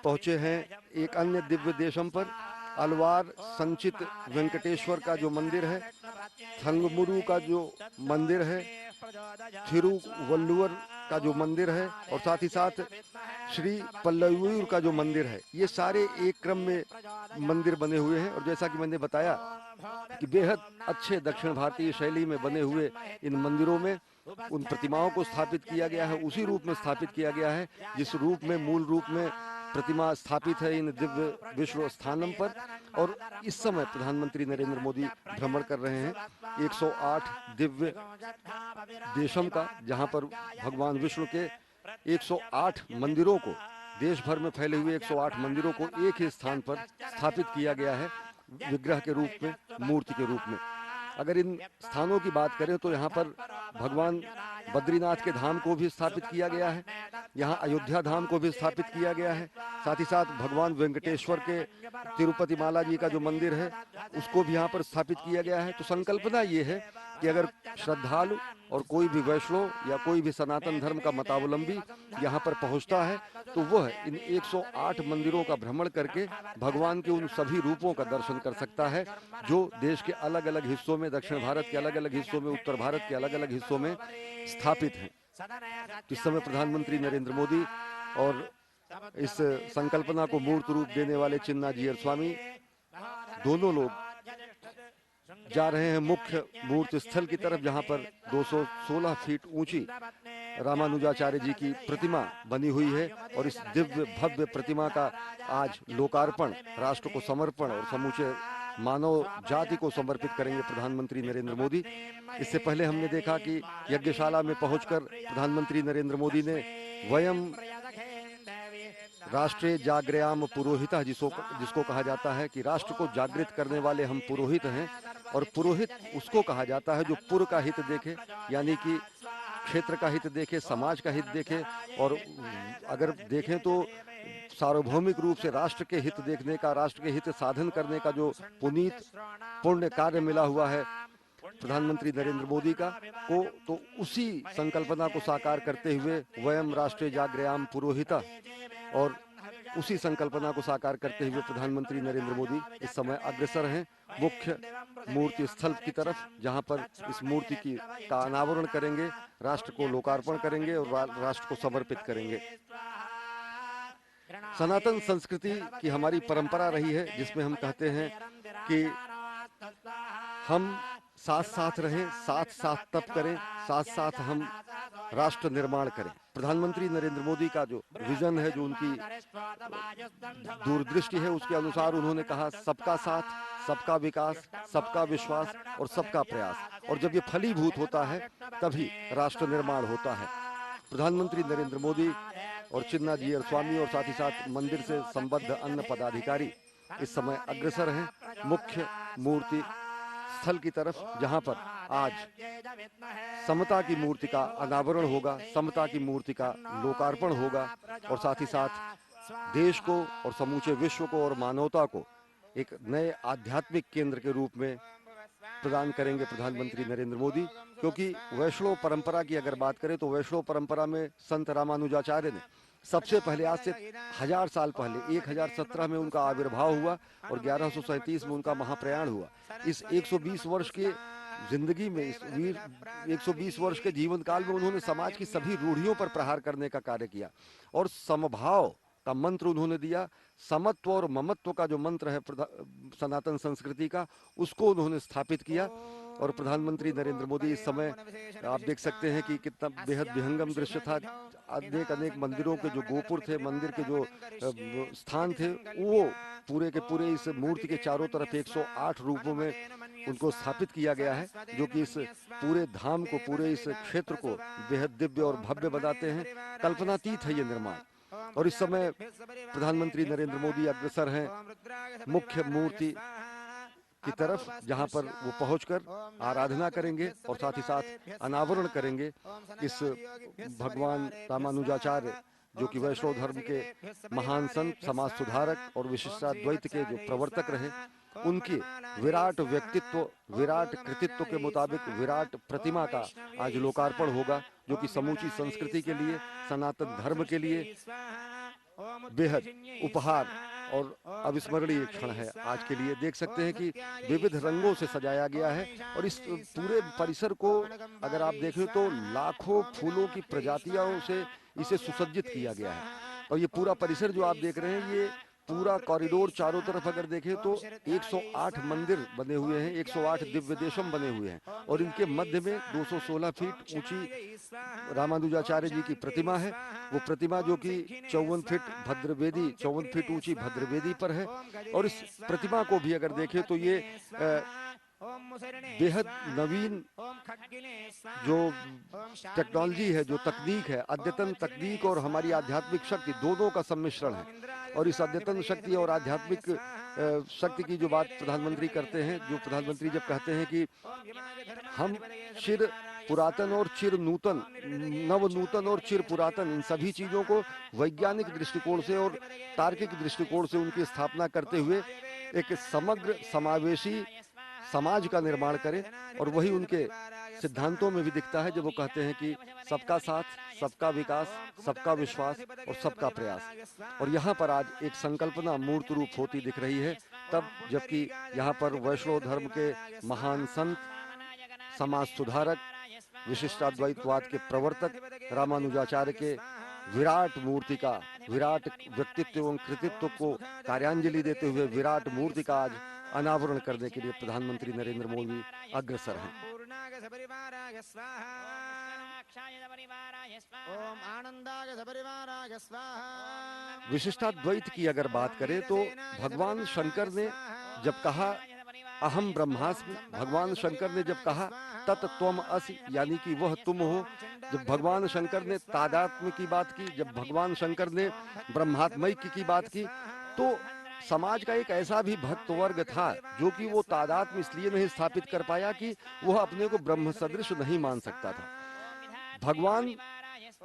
पहुंचे हैं एक अन्य दिव्य देशम पर। अलवार संचित वेंकटेश्वर का जो मंदिर है, थंगमुरु का जो मंदिर है, थिरुवल्लुवर का जो मंदिर है और साथ ही साथ श्री पल्लयूर का जो मंदिर है, ये सारे एक क्रम में मंदिर बने हुए हैं। और जैसा कि मैंने बताया कि बेहद अच्छे दक्षिण भारतीय शैली में बने हुए इन मंदिरों में उन प्रतिमाओं को स्थापित किया गया है, उसी रूप में स्थापित किया गया है जिस रूप में मूल रूप में प्रतिमा स्थापित है इन दिव्य विष्णु स्थानम पर। और इस समय प्रधानमंत्री नरेंद्र मोदी भ्रमण कर रहे हैं 108 दिव्य देशम का, जहां पर भगवान विष्णु के 108 मंदिरों को, देश भर में फैले हुए 108 मंदिरों को एक ही स्थान पर स्थापित किया गया है विग्रह के रूप में, मूर्ति के रूप में। अगर इन स्थानों की बात करें तो यहाँ पर भगवान बद्रीनाथ के धाम को भी स्थापित किया गया है। यहाँ अयोध्या धाम को भी स्थापित किया गया है। साथ ही साथ भगवान वेंकटेश्वर के तिरुपति बालाजी का जो मंदिर है उसको भी यहाँ पर स्थापित किया गया है। तो संकल्पना ये है कि अगर श्रद्धालु और कोई भी वैष्णव या कोई भी सनातन धर्म का मतावलंबी यहाँ पर पहुँचता है तो वह इन 108 मंदिरों का भ्रमण करके भगवान के उन सभी रूपों का दर्शन कर सकता है जो देश के अलग अलग हिस्सों में, दक्षिण भारत के अलग अलग हिस्सों में, उत्तर भारत के अलग अलग हिस्सों में स्थापित हैं। इस समय प्रधानमंत्री नरेंद्र मोदी और इस संकल्पना को मूर्त रूप देने वाले चिन्नाजीयर स्वामी दोनों लोग जा रहे हैं मुख्य मूर्ति स्थल की तरफ, जहां पर 216 फीट ऊंची रामानुजाचार्य जी की प्रतिमा बनी हुई है और इस दिव्य भव्य प्रतिमा का आज लोकार्पण, राष्ट्र को समर्पण और समूचे मानव जाति को समर्पित करेंगे प्रधानमंत्री नरेंद्र मोदी। इससे पहले हमने देखा कि यज्ञशाला में पहुंचकर प्रधानमंत्री नरेंद्र मोदी ने वयम राष्ट्रीय जागृयाम पुरोहित जिसको कहा जाता है कि राष्ट्र को जागृत करने वाले हम पुरोहित हैं, और पुरोहित उसको कहा जाता है जो पुर का हित देखे, यानी कि क्षेत्र का हित देखे, समाज का हित देखे, और अगर देखें तो सार्वभौमिक रूप से राष्ट्र के हित देखने का, राष्ट्र के हित साधन करने का जो पुनीत पुण्य कार्य मिला हुआ है प्रधानमंत्री नरेंद्र मोदी का को, तो उसी संकल्पना को साकार करते हुए वयम राष्ट्रीय जागृयाम पुरोहिता, और उसी संकल्पना को साकार करते हुए प्रधानमंत्री नरेंद्र मोदी इस समय अग्रसर हैं मुख्य मूर्ति स्थल की तरफ, जहां पर इस मूर्ति का अनावरण करेंगे, राष्ट्र को लोकार्पण करेंगे और राष्ट्र को समर्पित करेंगे। सनातन संस्कृति की हमारी परंपरा रही है जिसमें हम कहते हैं कि हम साथ साथ रहें, साथ साथ तप करें, साथ साथ हम राष्ट्र निर्माण करें। प्रधानमंत्री नरेंद्र मोदी का जो विजन है, जो उनकी दूरदृष्टि है, उसके अनुसार उन्होंने कहा सबका साथ, सबका विकास, सबका विश्वास और सबका प्रयास, और जब ये फलीभूत होता है तभी राष्ट्र निर्माण होता है। प्रधानमंत्री नरेंद्र मोदी और चिन्नाजीयर स्वामी और साथ ही साथ मंदिर से संबद्ध अन्य पदाधिकारी इस समय अग्रसर हैं मुख्य मूर्ति स्थल की तरफ, जहां पर आज समता की मूर्ति का अनावरण होगा, समता की मूर्ति का लोकार्पण होगा, और साथ ही साथ देश को और समूचे विश्व को और मानवता को एक नए आध्यात्मिक केंद्र के रूप में प्रदान करेंगे प्रधानमंत्री नरेंद्र मोदी। क्योंकि वैष्णव परंपरा की अगर बात करें तो वैष्णव परंपरा में संत रामानुजाचार्य ने सबसे पहले, आज से 1000 साल पहले 1017 में उनका आविर्भाव हुआ और 1137 में उनका महाप्रयाण हुआ। इस 120 वर्ष के जिंदगी में, इस 120 वर्ष के जीवन काल में उन्होंने समाज की सभी रूढ़ियों पर प्रहार करने का कार्य किया और समभाव का मंत्र उन्होंने दिया। समत्व और ममत्व का जो मंत्र है सनातन संस्कृति का, उसको उन्होंने स्थापित किया। और प्रधानमंत्री नरेंद्र मोदी इस समय आप देख सकते हैं कि कितना बेहद विहंगम दृश्य था। अनेक मंदिरों के जो गोपुर थे, मंदिर के जो स्थान थे, वो पूरे के पूरे इस मूर्ति के चारों तरफ 108 रूपों में उनको स्थापित किया गया है, जो कि इस पूरे धाम को, पूरे इस क्षेत्र को बेहद दिव्य और भव्य बनाते हैं। कल्पनातीत है ये निर्माण। और इस समय प्रधानमंत्री नरेंद्र मोदी अग्रसर हैं मुख्य मूर्ति की तरफ, जहां पर वो पहुंचकर आराधना करेंगे और साथ ही साथ अनावरण करेंगे इस भगवान रामानुजाचार्य, जो कि वैष्णव धर्म के महान संत, समाज सुधारक और विशिष्टाद्वैत के जो प्रवर्तक रहे, उनके विराट व्यक्तित्व, विराट कृतित्व के मुताबिक विराट प्रतिमा का आज लोकार्पण होगा, जो कि समूची संस्कृति के लिए, सनातन धर्म के लिए बेहद उपहार और अविस्मरणीय क्षण है। आज के लिए देख सकते हैं कि विविध रंगों से सजाया गया है और इस पूरे परिसर को अगर आप देखें तो लाखों फूलों की प्रजातियों से इसे सुसज्जित किया गया है। और ये पूरा परिसर जो आप देख रहे हैं, ये पूरा कॉरिडोर चारों तरफ अगर देखें तो 108 मंदिर बने हुए हैं, 108 दिव्य देशम बने हुए हैं, और इनके मध्य में 216 फीट ऊंची रामानुजाचार्य जी की प्रतिमा है। वो प्रतिमा जो कि 54 फीट भद्रवेदी, 54 फीट ऊंची भद्रवेदी पर है। और इस प्रतिमा को भी अगर देखें तो ये बेहद नवीन जो टेक्नोलॉजी है, जो तकनीक है, अद्यतन तकनीक और हमारी आध्यात्मिक शक्ति दोनों का सम्मिश्रण है। और इस अद्यतन शक्ति और आध्यात्मिक शक्ति की जो बात प्रधानमंत्री करते हैं, जो प्रधानमंत्री जब कहते हैं कि हम शिर पुरातन और चिर नूतन, नव नूतन और चिर पुरातन, इन सभी चीजों को वैज्ञानिक दृष्टिकोण से और तार्किक दृष्टिकोण से उनकी स्थापना करते हुए एक समग्र समावेशी समाज का निर्माण करें। और वही उनके सिद्धांतों में भी दिखता है जब वो कहते हैं कि सबका साथ, सबका विकास, सबका विश्वास और सबका प्रयास। और यहाँ पर आज एक संकल्पना मूर्त रूप होती दिख रही है, तब जबकि यहाँ पर वैष्णव धर्म के महान संत, समाज सुधारक, विशिष्टाद्वैतवाद के प्रवर्तक रामानुजाचार्य के विराट मूर्ति का, विराट व्यक्तित्व एवं कृतित्व को कार्यांजलि देते हुए विराट मूर्ति का आज अनावरण करने के लिए प्रधानमंत्री नरेंद्र मोदी अग्रसर हैं। विशिष्टाद्वैत की अगर बात करें तो भगवान शंकर ने जब कहा अहम ब्रह्मास्मि, भगवान शंकर ने जब कहा तत् त्वम असि, यानी कि वह तुम हो, जब भगवान शंकर ने तादात्म्य की बात की, जब भगवान शंकर ने ब्रह्मात्मैक्य की बात की, तो समाज का एक ऐसा भी भक्त वर्ग था जो कि वो तादात्म्य इसलिए नहीं स्थापित कर पाया कि वह अपने को ब्रह्म सदृश नहीं मान सकता था। भगवान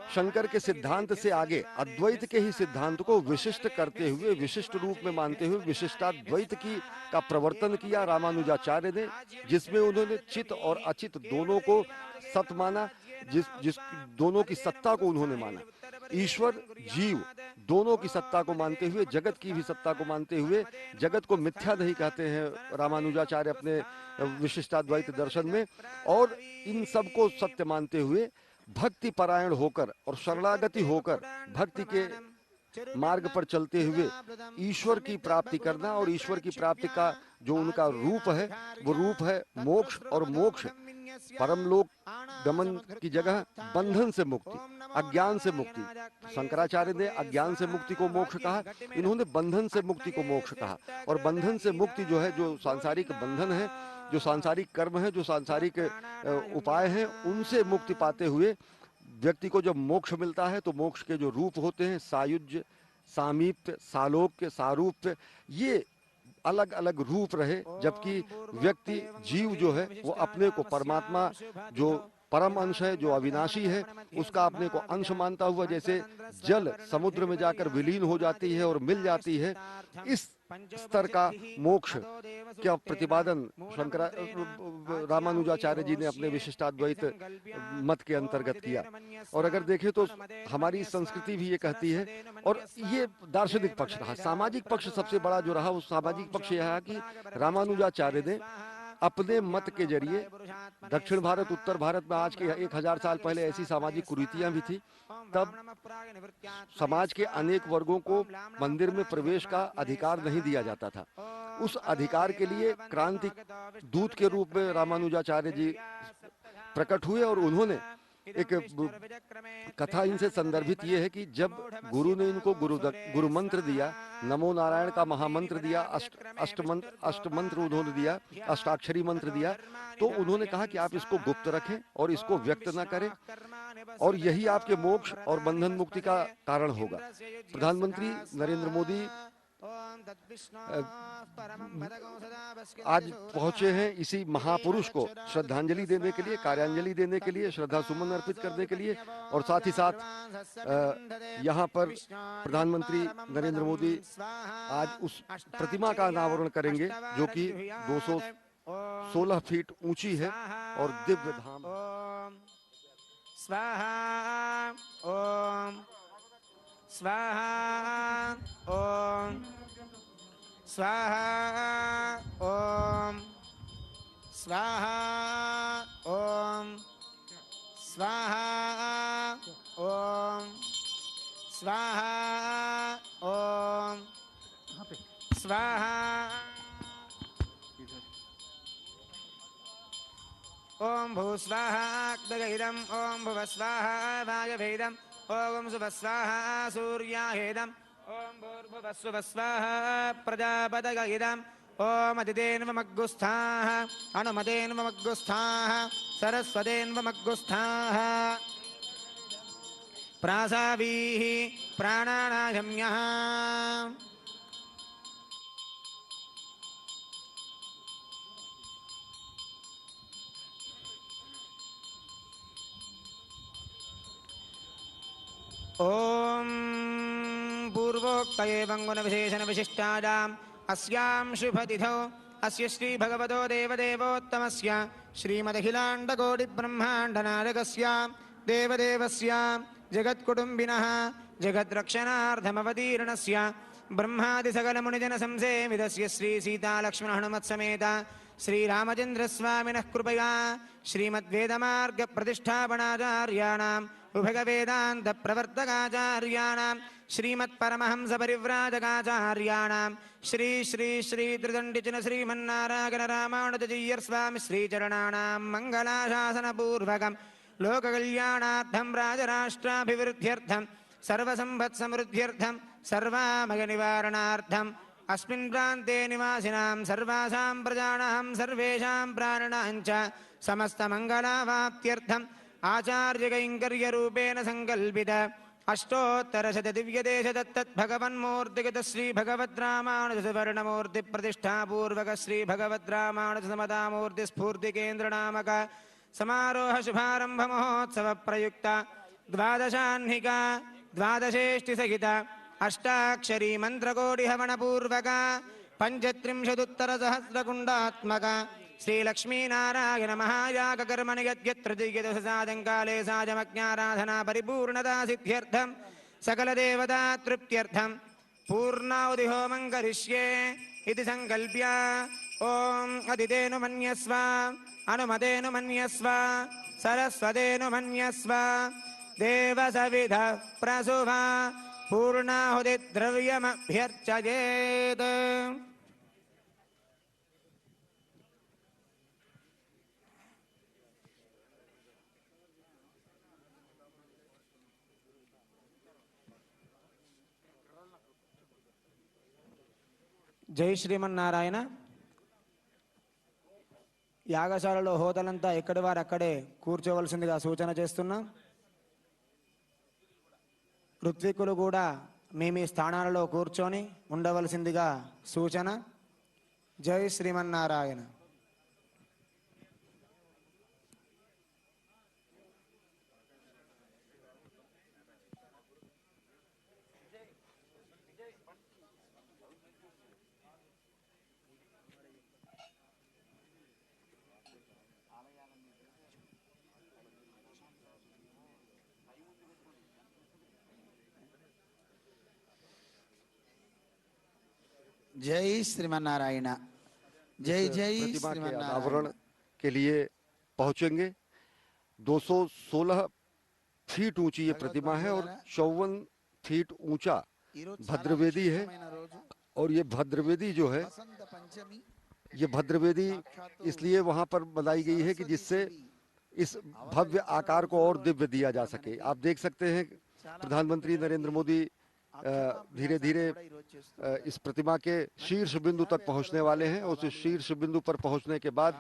शंकर के सिद्धांत से आगे अद्वैत के ही सिद्धांत को विशिष्ट करते हुए, विशिष्ट रूप में मानते हुए विशिष्टाद्वैत का प्रवर्तन किया रामानुजाचार्य ने, जिसमें उन्होंने चित और अचित दोनों को सत माना, जिस दोनों की सत्ता को उन्होंने माना। ईश्वर जीव दोनों की सत्ता को मानते हुए, जगत की भी सत्ता को मानते हुए, जगत को मिथ्या नहीं कहते हैं रामानुजाचार्य अपने विशिष्टाद्वैत दर्शन में, और इन सब को सत्य मानते हुए भक्ति परायण होकर और शरणागति होकर भक्ति के मार्ग पर चलते हुए ईश्वर की प्राप्ति करना, और ईश्वर की प्राप्ति का जो उनका रूप है वो रूप है मोक्ष, और मोक्ष परमलोक गमन की जगह बंधन से मुक्ति, अज्ञान से मुक्ति। शंकराचार्य ने अज्ञान से मुक्ति को मोक्ष कहा, इन्होंने बंधन से मुक्ति को मोक्ष कहा। और बंधन से मुक्ति जो है, जो सांसारिक बंधन है, जो सांसारिक कर्म है, जो सांसारिक उपाय हैं, उनसे मुक्ति पाते हुए व्यक्ति को जब मोक्ष मिलता है तो मोक्ष के जो रूप होते हैं, सायुज्य, सामीप्य, सालोक्य, सारूप्य, ये अलग अलग रूप रहे, जबकि व्यक्ति जीव जो है वो अपने को परमात्मा जो परम अंश है, जो अविनाशी है, उसका अपने को अंश मानता हुआ, जैसे जल समुद्र में जाकर विलीन हो जाती है और मिल जाती है, इस स्तर का मोक्ष क्या प्रतिपादन रामानुजाचार्य जी ने अपने विशिष्टाद्वैत मत के अंतर्गत किया। और अगर देखें तो हमारी संस्कृति भी ये कहती है, और ये दार्शनिक पक्ष रहा। सामाजिक पक्ष सबसे बड़ा जो रहा, वो सामाजिक पक्ष यह है कि रामानुजाचार्य ने अपने मत के जरिए दक्षिण भारत, उत्तर भारत में आज के 1000 साल पहले ऐसी सामाजिक कुरीतियां भी थी, तब समाज के अनेक वर्गों को मंदिर में प्रवेश का अधिकार नहीं दिया जाता था। उस अधिकार के लिए क्रांति दूत के रूप में रामानुजाचार्य जी प्रकट हुए, और उन्होंने एक कथा इनसे संदर्भित ये है कि जब गुरु ने इनको गुरु मंत्र दिया, नमो नारायण का महामंत्र दिया, अष्ट मंत्र उन्होंने दिया, अष्टाक्षरी मंत्र दिया, तो उन्होंने कहा कि आप इसको गुप्त रखें और इसको व्यक्त न करें, और यही आपके मोक्ष और बंधन मुक्ति का कारण होगा। प्रधानमंत्री नरेंद्र मोदी आज पहुंचे हैं इसी महापुरुष को श्रद्धांजलि देने के लिए, कार्यांजलि देने के लिए, श्रद्धा सुमन अर्पित करने के लिए, और साथ ही साथ यहाँ पर प्रधानमंत्री नरेंद्र मोदी आज उस प्रतिमा का अनावरण करेंगे जो कि 216 फीट ऊंची है और दिव्य धाम।
स्वाहा ओम स्वाहा ओम स्वाहा ओम स्वाहा ओम स्वाहा ओम स्वाहा ओम स्वाहा ओम भूस्वाहा अग्निगहिरम ओम भुवस्वाहा वायवेदम ओम सुवस्वाहा सूर्याहेदम ओम भूर्भुवस्वस्वाहा प्रजापतगहिरम ओम अदितेन्वमग्गुस्थाः अनुमतेन्वमग्गुस्थाः सरस्वतेन्वमग्गुस्थाः प्रासावीः प्राणानायम्यः ॐ पूर्वोक्तये वङ्गुणविशेषणविशिष्टायाम् अस्यां शुभतिथौ अस्य श्रीभगवतो देवदेवोत्तमस्य श्रीमदखिलाण्डकोटिब्रह्माण्डनायकस्य देवदेवस्य जगत्कुटुम्बिनः जगद्रक्षणार्थमवतीर्णस्य ब्रह्मादिसकलमुनिजनसंसेवितस्य श्रीसीतालक्ष्मणहनुमत्समेत श्रीरामचन्द्रस्वामिनः कृपया श्रीमद्वेदमार्गप्रतिष्ठापनाचार्याणाम् उभयवेदान्तप्रवर्तकाचार्याणां श्रीमत्परमहंसपरिव्राजकाचार्याणां श्री श्री श्री त्रिदण्डिचिन श्रीमन्नारायण रामानुजजीयर्स्वामि श्रीचरणानां मङ्गलाशासनपूर्वकं लोककल्याणार्थं राजराष्ट्राभिवृद्ध्यर्थं सर्वसम्पत्समृद्ध्यर्थं सर्वामयनिवारणार्थं अस्मिन् प्रान्ते निवासिनां सर्वासां प्रजानां सर्वेषां प्राणिनां च समस्तमङ्गलावाप्त्यर्थम् आचार्यकैङ्कर्यरूपेण सङ्कल्पित अष्टोत्तरशतदिव्यदेशदत्तद्भगवन्मूर्तिगत श्रीभगवद्रामानुजसुवर्णमूर्तिप्रतिष्ठापूर्वक श्रीभगवद्रामानुजसमतामूर्तिस्फूर्तिकेन्द्रनामक समारोह शुभारम्भमहोत्सवप्रयुक्त द्वादशाह्निका द्वादशेष्टिसहित अष्टाक्षरी मन्त्रकोटिहवनपूर्वक पञ्चत्रिंशदुत्तरसहस्रकुण्डात्मक श्रीलक्ष्मीनारायण महायागकर्मणि यद्यत्र दिव्यदशसायङ्काले साजमज्ञाराधना परिपूर्णता सिद्ध्यर्थं सकलदेवता तृप्त्यर्थं पूर्णाहुतिहोमं करिष्ये इति सङ्कल्प्य ॐ अदितेनु मन्यस्व अनुमतेनु मन्यस्व सरस्वतेनु मन्यस्व देवसविधः प्रसुभा पूर्णाहुतिद्रव्यमभ्यर्चयेत्। జై శ్రీమన్నారాయణ. యాగశాలలో హోతలంతా ఎక్కడి వారు అక్కడే కూర్చోవలసిందిగా సూచన చేస్తున్నా. ఋత్వికులు కూడా మీ మీ స్థానాలలో కూర్చొని ఉండవలసిందిగా సూచన. జై శ్రీమన్నారాయణ.
जय श्रीमन्नारायण. जय जय
प्रतिमा के
श्रीमन्नारायण.
अनावरण के लिए पहुंचेंगे. 216 फीट ऊंची ये प्रतिमा है और 54 फीट ऊंचा भद्रवेदी है. और ये भद्रवेदी जो है, ये भद्रवेदी इसलिए वहां पर बनाई गई है कि जिससे इस भव्य आकार को और दिव्य दिया जा सके. आप देख सकते हैं प्रधानमंत्री नरेंद्र मोदी धीरे धीरे इस प्रतिमा के शीर्ष बिंदु तक पहुंचने वाले हैं. उस शीर्ष बिंदु पर पहुंचने के बाद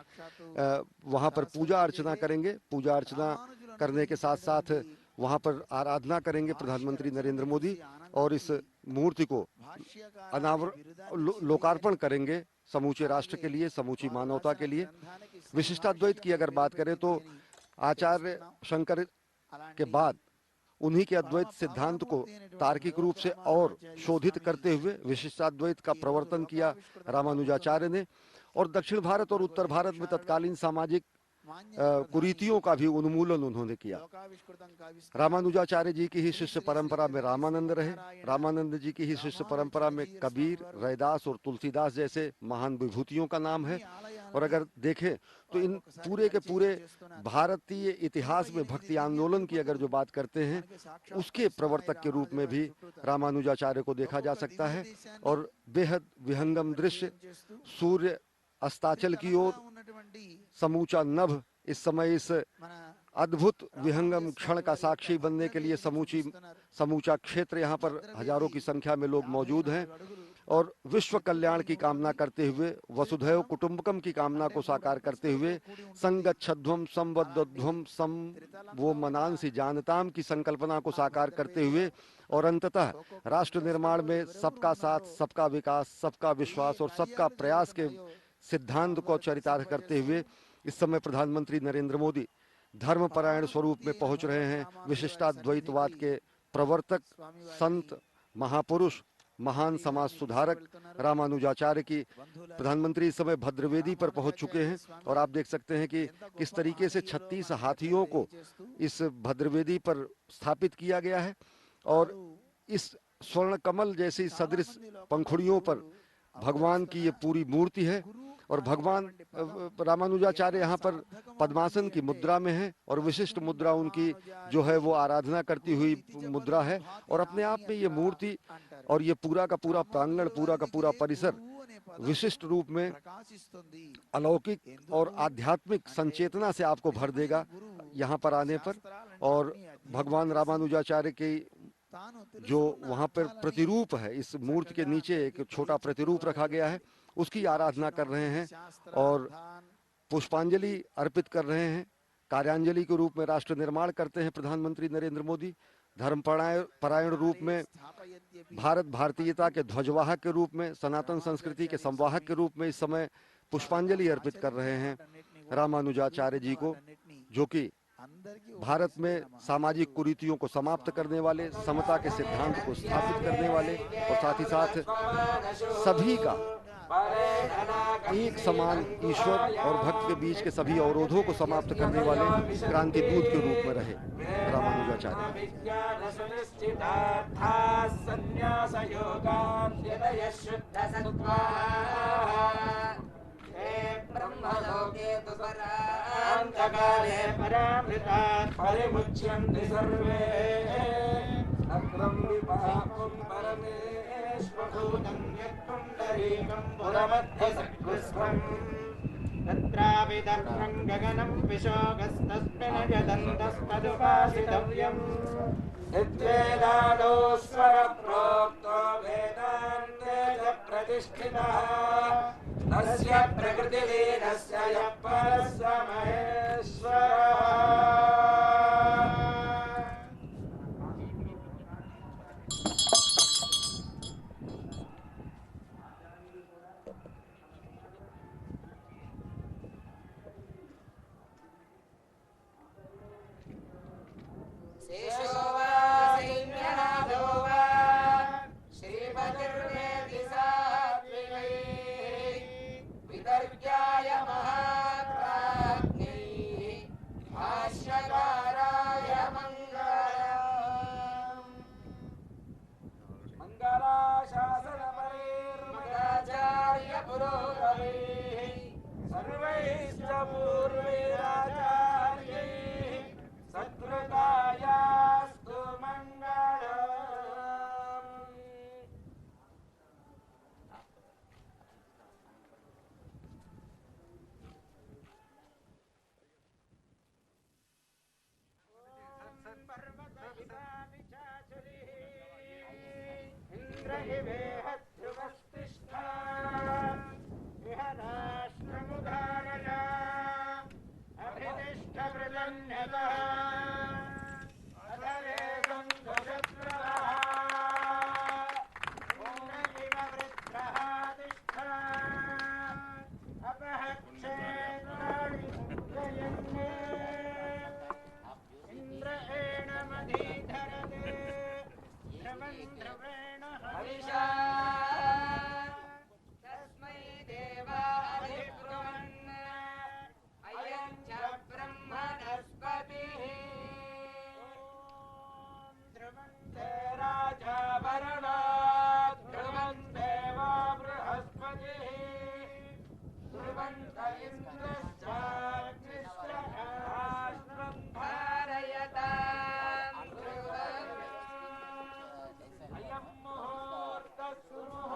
वहां पर पूजा अर्चना करेंगे. पूजा अर्चना करने के साथ साथ वहां पर आराधना करेंगे प्रधानमंत्री नरेंद्र मोदी और इस मूर्ति को लोकार्पण करेंगे समूचे राष्ट्र के लिए, समूची मानवता के लिए. विशिष्टाद्वैत की अगर बात करें तो आचार्य शंकर के बाद उन्हीं के अद्वैत सिद्धांत को तार्किक रूप से और शोधित करते हुए विशिष्टाद्वैत का प्रवर्तन किया रामानुजाचार्य ने. और दक्षिण भारत और उत्तर भारत में तत्कालीन सामाजिक कुरीतियों का भी उन्मूलन उन्होंने किया. रामानुजाचार्य जी की ही शिष्य परंपरा में रामानंद रहे. रामानंद जी की ही शिष्य परंपरा में कबीर, रैदास और तुलसीदास जैसे महान विभूतियों का नाम है. और अगर देखें तो इन पूरे के पूरे भारतीय इतिहास में भक्ति आंदोलन की अगर जो बात करते हैं उसके प्रवर्तक के रूप में भी रामानुजाचार्य को देखा जा सकता है. और बेहद विहंगम दृश्य, सूर्य अस्ताचल की ओर, समूचा नभ इस समय इस अद्भुत विहंगम क्षण का साक्षी बनने के लिए समूचा क्षेत्र यहाँ पर हजारों की संख्या में लोग मौजूद हैं. और विश्व कल्याण की कामना करते हुए, वसुधैव कुटुंबकम की कामना को साकार करते हुए, संगच्छध्वम संवद्धध्वम सम वो मनांसी जानताम की संकल्पना को साकार करते हुए और अंततः राष्ट्र निर्माण में सबका साथ, सबका विकास, सबका विश्वास और सबका प्रयास के सिद्धांत को चरितार्थ करते हुए इस समय प्रधानमंत्री नरेंद्र मोदी धर्मपरायण स्वरूप में पहुंच रहे हैं. विशिष्टाद्वैतवाद के प्रवर्तक, संत, महापुरुष, महान समाज सुधारक रामानुजाचार्य की प्रधानमंत्री इस समय भद्रवेदी पर पहुंच चुके हैं और आप देख सकते हैं कि किस तरीके से 36 हाथियों को इस भद्रवेदी पर स्थापित किया गया है और इस स्वर्ण कमल जैसी सदृश पंखुड़ियों पर भगवान की ये पूरी मूर्ति है और भगवान रामानुजाचार्य यहाँ पर पद्मासन की मुद्रा में है और विशिष्ट मुद्रा उनकी जो है वो आराधना करती हुई मुद्रा है और अपने आप में ये मूर्ति और ये पूरा का पूरा प्रांगण, पूरा का पूरा परिसर विशिष्ट रूप में अलौकिक और आध्यात्मिक संचेतना से आपको भर देगा यहाँ पर आने पर। और भगवान रामानुजाचार्य के जो वहाँ पर प्रतिरूप है, इस मूर्ति के नीचे एक छोटा प्रतिरूप रखा गया है, उसकी आराधना कर रहे हैं और पुष्पांजलि अर्पित कर रहे हैं। कार्यांजलि के रूप में राष्ट्र निर्माण करते हैं प्रधानमंत्री नरेंद्र मोदी। धर्म परायण रूप में, भारत भारतीयता के ध्वजवाहक के रूप में, सनातन संस्कृति के संवाहक के रूप में इस समय पुष्पांजलि अर्पित कर रहे हैं रामानुजाचार्य जी को, जो कि भारत में सामाजिक कुरीतियों को समाप्त करने वाले, समता के सिद्धांत को स्थापित करने वाले और साथ ही साथ सभी का एक समान ईश्वर और भक्त के बीच के सभी अवरोधों को समाप्त करने वाले क्रांति दूत के रूप में रहे रामानुजाचार्य।
ब्रह्मलोके तु परान्तकाले परामृतात् परिमुच्यन्ते सर्वे अग्रं विपापं परमेश्वभूतं यत्पुण्डरीकं पुरमध्यसकृष्णम् तत्राविदर्भं गगनं विशोकस्तस्मिन् यदन्तस्तदुपासितव्यम् नित्येदादौ स्वरप्रोक्तो वेदान्ते च प्रतिष्ठितः तस्य प्रकृतिलीनस्य यः परस्य महेश्वरः। शेषो वा सैन्यनाथो वा श्रीपतिर्वेदि सात्विकैः वितर्क्याय महाप्राज्ञैः भाष्यकाराय मङ्गलाशासनपरैर्मदाचार्य पुरोगमैः सर्वैश्च पूर्वैराचार्यैः सत्कृतायास्तु मङ्गलम्। इंद्र इवेहध्रुवस्तिष्ठा इह राष्ट्रमुदारया अभितिष्ठ वृजन्यतः अधरेकं ध्वजत्रवः पूर्ण इव वृत्रः तिष्ठा अपहक्षेत्राणि मुद्रयन्ने इंद्र एणमधीधरते ध्रुवं हविषा तस्मै देवाधिब्रुवन् अयं च ब्रह्मणस्पतिः ध्रुवन्ते राजा वरुणात् ध्रुवन् देवा बृहस्पतिः ध्रुवन्त इन्द्रश्चाग्निश्च धारयताम् ध्रुवम् अयं मुहूर्तः सुमुहूर्तः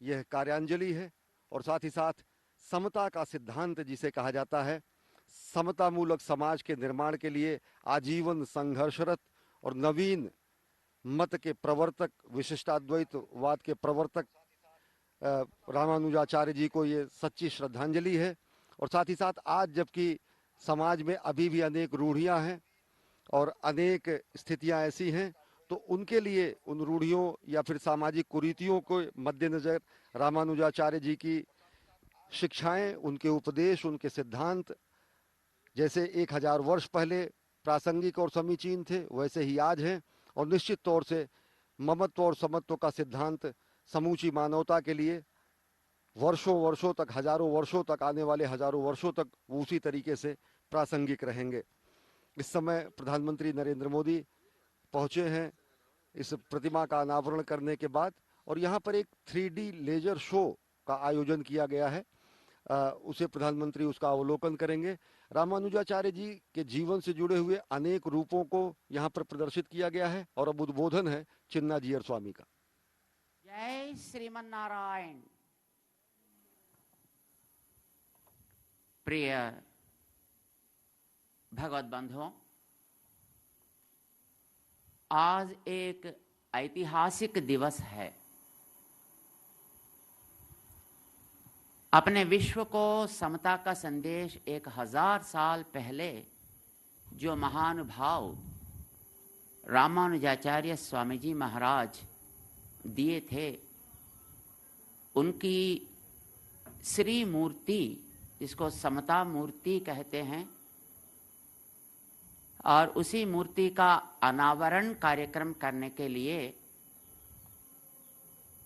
यह कार्यांजलि है और साथ ही साथ समता का सिद्धांत जिसे कहा जाता है, समतामूलक समाज के निर्माण के लिए आजीवन संघर्षरत और नवीन मत के प्रवर्तक, विशिष्टाद्वैतवाद के प्रवर्तक रामानुजाचार्य जी को ये सच्ची श्रद्धांजलि है। और साथ ही साथ आज जबकि समाज में अभी भी अनेक रूढ़ियां हैं और अनेक स्थितियां ऐसी हैं, तो उनके लिए उन रूढ़ियों या फिर सामाजिक कुरीतियों को मद्देनजर रामानुजाचार्य जी की शिक्षाएं, उनके उपदेश, उनके सिद्धांत जैसे 1000 वर्ष पहले प्रासंगिक और समीचीन थे, वैसे ही आज हैं। और निश्चित तौर से ममत्व और समत्व का सिद्धांत समूची मानवता के लिए वर्षों वर्षों तक, हजारों वर्षों तक, आने वाले हजारों वर्षों तक वो उसी तरीके से प्रासंगिक रहेंगे। इस समय प्रधानमंत्री नरेंद्र मोदी पहुंचे हैं इस प्रतिमा का अनावरण करने के बाद, और यहाँ पर एक 3D लेजर शो का आयोजन किया गया है। उसे प्रधानमंत्री उसका अवलोकन करेंगे। रामानुजाचार्य जी के जीवन से जुड़े हुए अनेक रूपों को यहाँ पर प्रदर्शित किया गया है और अब उद्बोधन है चिन्नाजीयर स्वामी का।
जय श्रीमन नारायण। प्रिय भगवत बंधुओं, आज एक ऐतिहासिक दिवस है। अपने विश्व को समता का संदेश 1000 साल पहले जो महानुभाव रामानुजाचार्य स्वामी जी महाराज दिए थे, उनकी श्री मूर्ति, जिसको समता मूर्ति कहते हैं, और उसी मूर्ति का अनावरण कार्यक्रम करने के लिए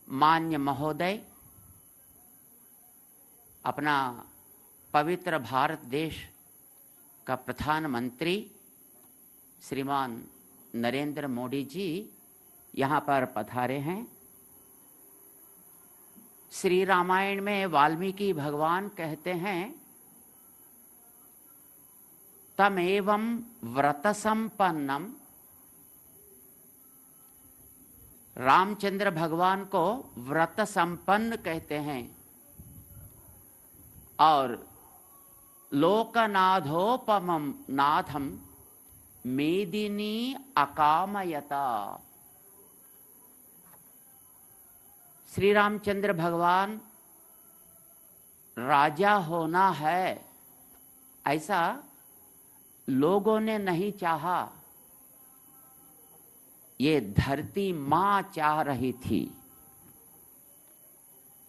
मान्य महोदय, अपना पवित्र भारत देश का प्रधानमंत्री श्रीमान नरेंद्र मोदी जी यहाँ पर पधारे हैं। श्री रामायण में वाल्मीकि भगवान कहते हैं, तमेवं व्रत संपन्नम। रामचंद्र भगवान को व्रत संपन्न कहते हैं और लोकनाथोपमं नाथम मेदिनी अकामयता। श्री रामचंद्र भगवान राजा होना है ऐसा लोगों ने नहीं चाहा, ये धरती मां चाह रही थी।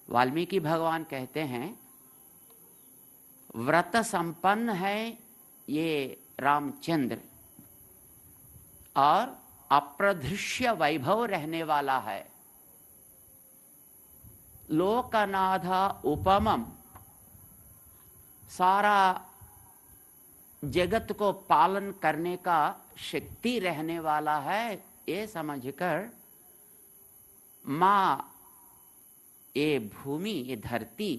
वाल्मीकि भगवान कहते हैं, व्रत संपन्न है ये रामचंद्र और अप्रदृश्य वैभव रहने वाला है। लोकनाथ उपमम, सारा जगत को पालन करने का शक्ति रहने वाला है, ये समझकर मां, ये भूमि, ये धरती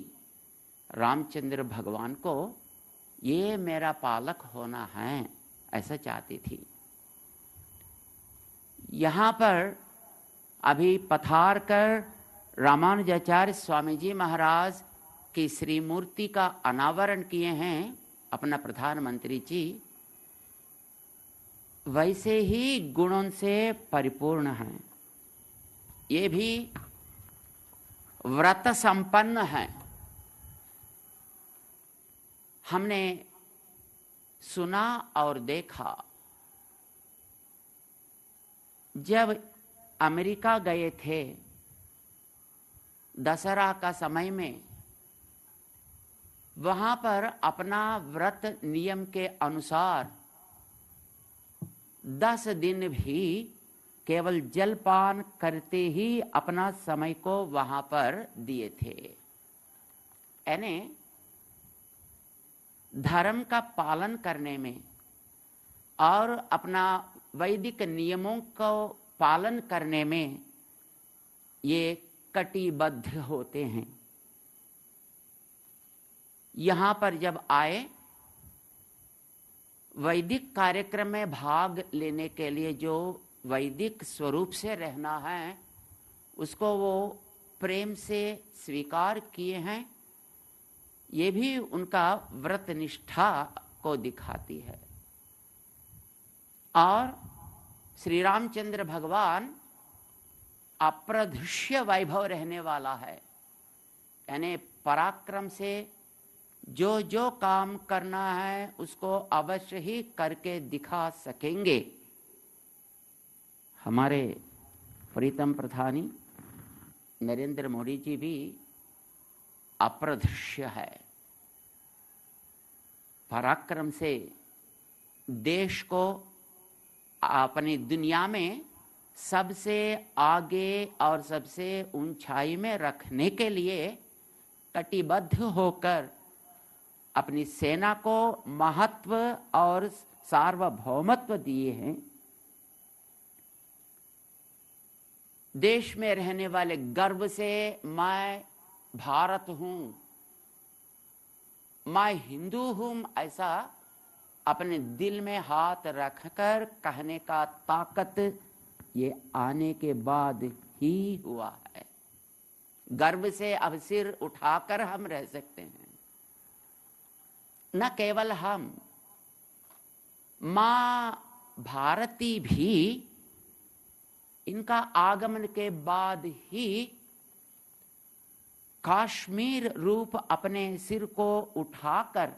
रामचंद्र भगवान को ये मेरा पालक होना है ऐसा चाहती थी। यहाँ पर अभी पधार कर रामानुजाचार्य स्वामी जी महाराज की श्री मूर्ति का अनावरण किए हैं अपना प्रधानमंत्री जी, वैसे ही गुणों से परिपूर्ण हैं। ये भी व्रत संपन्न हैं। हमने सुना और देखा, जब अमेरिका गए थे दशहरा का समय में, वहां पर अपना व्रत नियम के अनुसार 10 दिन भी केवल जलपान करते ही अपना समय को वहां पर दिए थे। यानी धर्म का पालन करने में और अपना वैदिक नियमों को पालन करने में ये कटिबद्ध होते हैं। यहाँ पर जब आए, वैदिक कार्यक्रम में भाग लेने के लिए जो वैदिक स्वरूप से रहना है, उसको वो प्रेम से स्वीकार किए हैं, ये भी उनका व्रत निष्ठा को दिखाती है। और श्री रामचंद्र भगवान अप्रदृश्य वैभव रहने वाला है, यानी पराक्रम से जो जो काम करना है उसको अवश्य ही करके दिखा सकेंगे। हमारे प्रीतम प्रधानी नरेंद्र मोदी जी भी अप्रदृश्य है, पराक्रम से देश को अपनी दुनिया में सबसे आगे और सबसे ऊंचाई में रखने के लिए कटिबद्ध होकर अपनी सेना को महत्व और सार्वभौमत्व दिए हैं। देश में रहने वाले गर्व से मैं भारत हूं, मैं हिंदू हूं, ऐसा अपने दिल में हाथ रखकर कहने का ताकत ये आने के बाद ही हुआ है। गर्व से अब सिर उठाकर हम रह सकते हैं। न केवल हम, मां भारती भी इनका आगमन के बाद ही काश्मीर रूप अपने सिर को उठाकर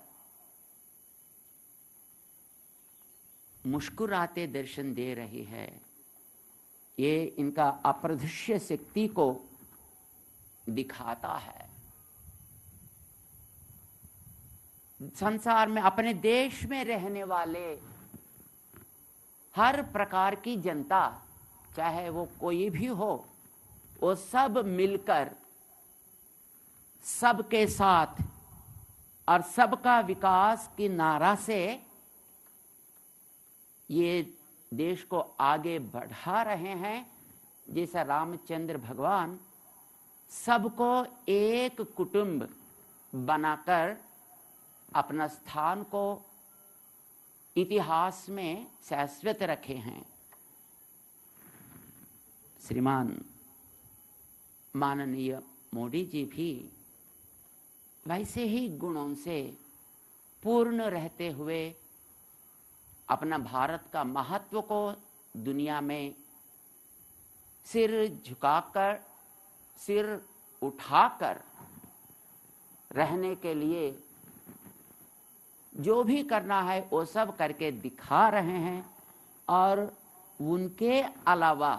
मुस्कुराते दर्शन दे रही है। ये इनका अप्रदृश्य शक्ति को दिखाता है। संसार में अपने देश में रहने वाले हर प्रकार की जनता, चाहे वो कोई भी हो, वो सब मिलकर सबके साथ और सबका विकास की नारा से ये देश को आगे बढ़ा रहे हैं। जैसा रामचंद्र भगवान सबको एक कुटुंब बनाकर अपना स्थान को इतिहास में शाश्वत रखे हैं। श्रीमान माननीय मोदी जी भी वैसे ही गुणों से पूर्ण रहते हुए अपना भारत का महत्व को दुनिया में सिर झुकाकर, सिर उठाकर रहने के लिए जो भी करना है वो सब करके दिखा रहे हैं। और उनके अलावा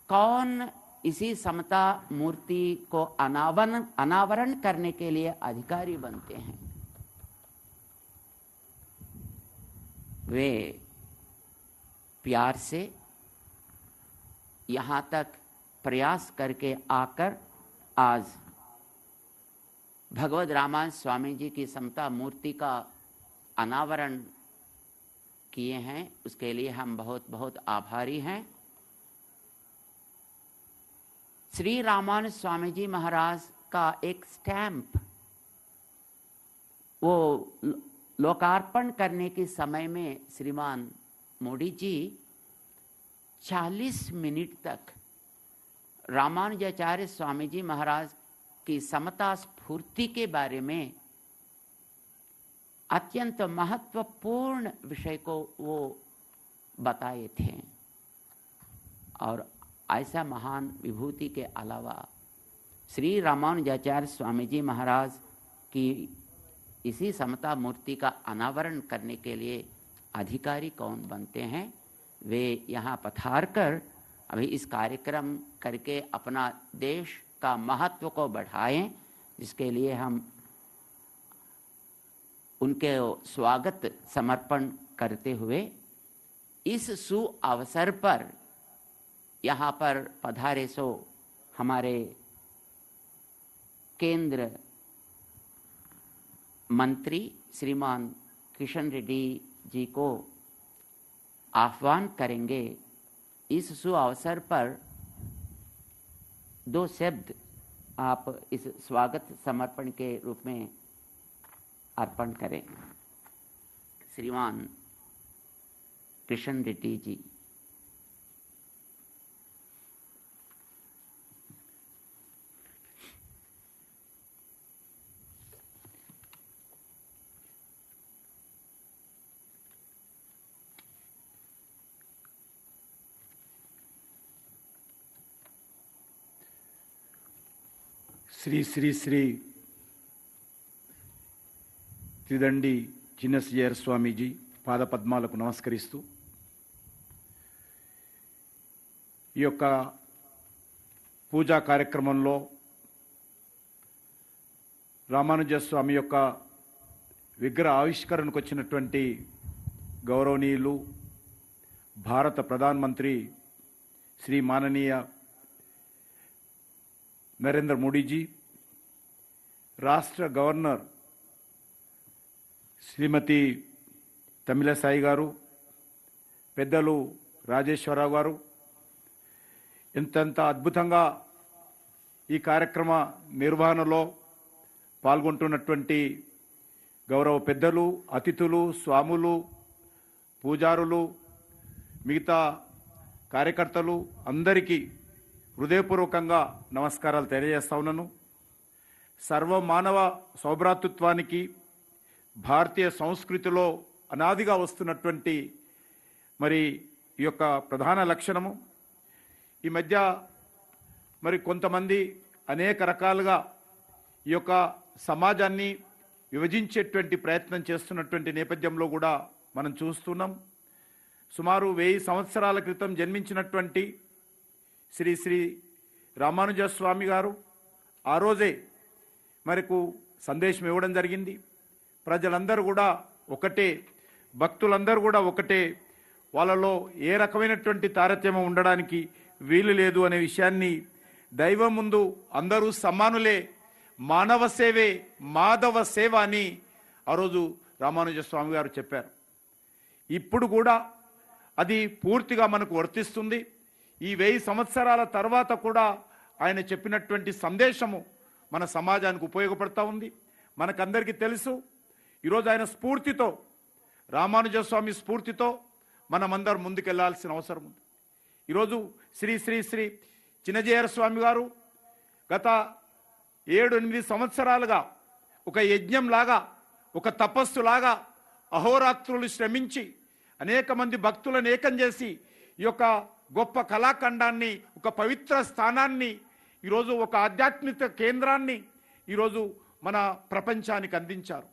कौन इसी समता मूर्ति को अनावरण करने के लिए अधिकारी बनते हैं? वे प्यार से यहाँ तक प्रयास करके आकर आज भगवद रामानंद स्वामी जी की समता मूर्ति का अनावरण किए हैं। उसके लिए हम बहुत बहुत आभारी हैं। श्री रामानंद स्वामी जी महाराज का एक स्टैंप वो लोकार्पण करने के समय में श्रीमान मोदी जी 40 मिनट तक रामानुजाचार्य स्वामी जी महाराज की समता स्फूर्ति के बारे में अत्यंत महत्वपूर्ण विषय को वो बताए थे। और ऐसा महान विभूति के अलावा श्री रामानुजाचार्य स्वामी जी महाराज की इसी समता मूर्ति का अनावरण करने के लिए अधिकारी कौन बनते हैं? वे यहाँ पधार कर अभी इस कार्यक्रम करके अपना देश का महत्व को बढ़ाएं, जिसके लिए हम उनके स्वागत समर्पण करते हुए इस सु अवसर पर यहाँ पर पधारे सो हमारे केंद्र मंत्री श्रीमान किशन रेड्डी जी को आह्वान करेंगे। इस सु अवसर पर 2 शब्द आप इस स्वागत समर्पण के रूप में अर्पण करें। श्रीमान किशन रेड्डी जी।
శ్రీ శ్రీ శ్రీ త్రిదండి చిన్నసియర్ స్వామీజీ పాదపద్మాలకు నమస్కరిస్తూ ఈ యొక్క పూజా కార్యక్రమంలో రామానుజ స్వామి యొక్క విగ్రహ ఆవిష్కరణకు వచ్చినటువంటి గౌరవనీయులు భారత ప్రధానమంత్రి శ్రీ మాననీయ నరేంద్ర మోడీజీ, రాష్ట్ర గవర్నర్ శ్రీమతి తమిళసాయి గారు, పెద్దలు రాజేశ్వరరావు గారు ఎంతెంత అద్భుతంగా ఈ కార్యక్రమ నిర్వహణలో పాల్గొంటున్నటువంటి గౌరవ పెద్దలు, అతిథులు, స్వాములు, పూజారులు, మిగతా కార్యకర్తలు అందరికీ హృదయపూర్వకంగా నమస్కారాలు తెలియజేస్తా ఉన్నాను. సర్వమానవ సౌభ్రాతృత్వానికి భారతీయ సంస్కృతిలో అనాదిగా వస్తున్నటువంటి మరి ఈ యొక్క ప్రధాన లక్షణము. ఈ మధ్య మరి కొంతమంది అనేక రకాలుగా ఈ యొక్క సమాజాన్ని విభజించేటువంటి ప్రయత్నం చేస్తున్నటువంటి నేపథ్యంలో కూడా మనం చూస్తున్నాం. సుమారు 1000 సంవత్సరాల క్రితం జన్మించినటువంటి శ్రీ శ్రీ రామానుజ స్వామి గారు ఆ రోజే మనకు సందేశం ఇవ్వడం జరిగింది. ప్రజలందరూ కూడా ఒకటే, భక్తులందరూ కూడా ఒకటే, వాళ్ళలో ఏ రకమైనటువంటి తారతమ్యం ఉండడానికి వీలు లేదు అనే విషయాన్ని, దైవం ముందు అందరూ సమానులే, మానవ సేవే మాధవ సేవ అని ఆ రోజు రామానుజ స్వామి గారు చెప్పారు. ఇప్పుడు కూడా అది పూర్తిగా మనకు వర్తిస్తుంది. ఈ 1000 సంవత్సరాల తర్వాత కూడా ఆయన చెప్పినటువంటి సందేశము మన సమాజానికి ఉపయోగపడతా ఉంది. మనకందరికీ తెలుసు, ఈరోజు ఆయన స్ఫూర్తితో, రామానుజ స్వామి స్ఫూర్తితో మనమందరం ముందుకెళ్లాల్సిన అవసరం ఉంది. ఈరోజు శ్రీ శ్రీ శ్రీ చిన్నజీయర్ స్వామి గారు గత 7-8 సంవత్సరాలుగా ఒక యజ్ఞంలాగా, ఒక తపస్సులాగా అహోరాత్రులు శ్రమించి అనేక మంది భక్తులను ఏకం చేసి ఈ యొక్క గొప్ప కళాఖండాన్ని, ఒక పవిత్ర స్థానాన్ని, ఈరోజు ఒక ఆధ్యాత్మిక కేంద్రాన్ని ఈరోజు మన ప్రపంచానికి అందించారు,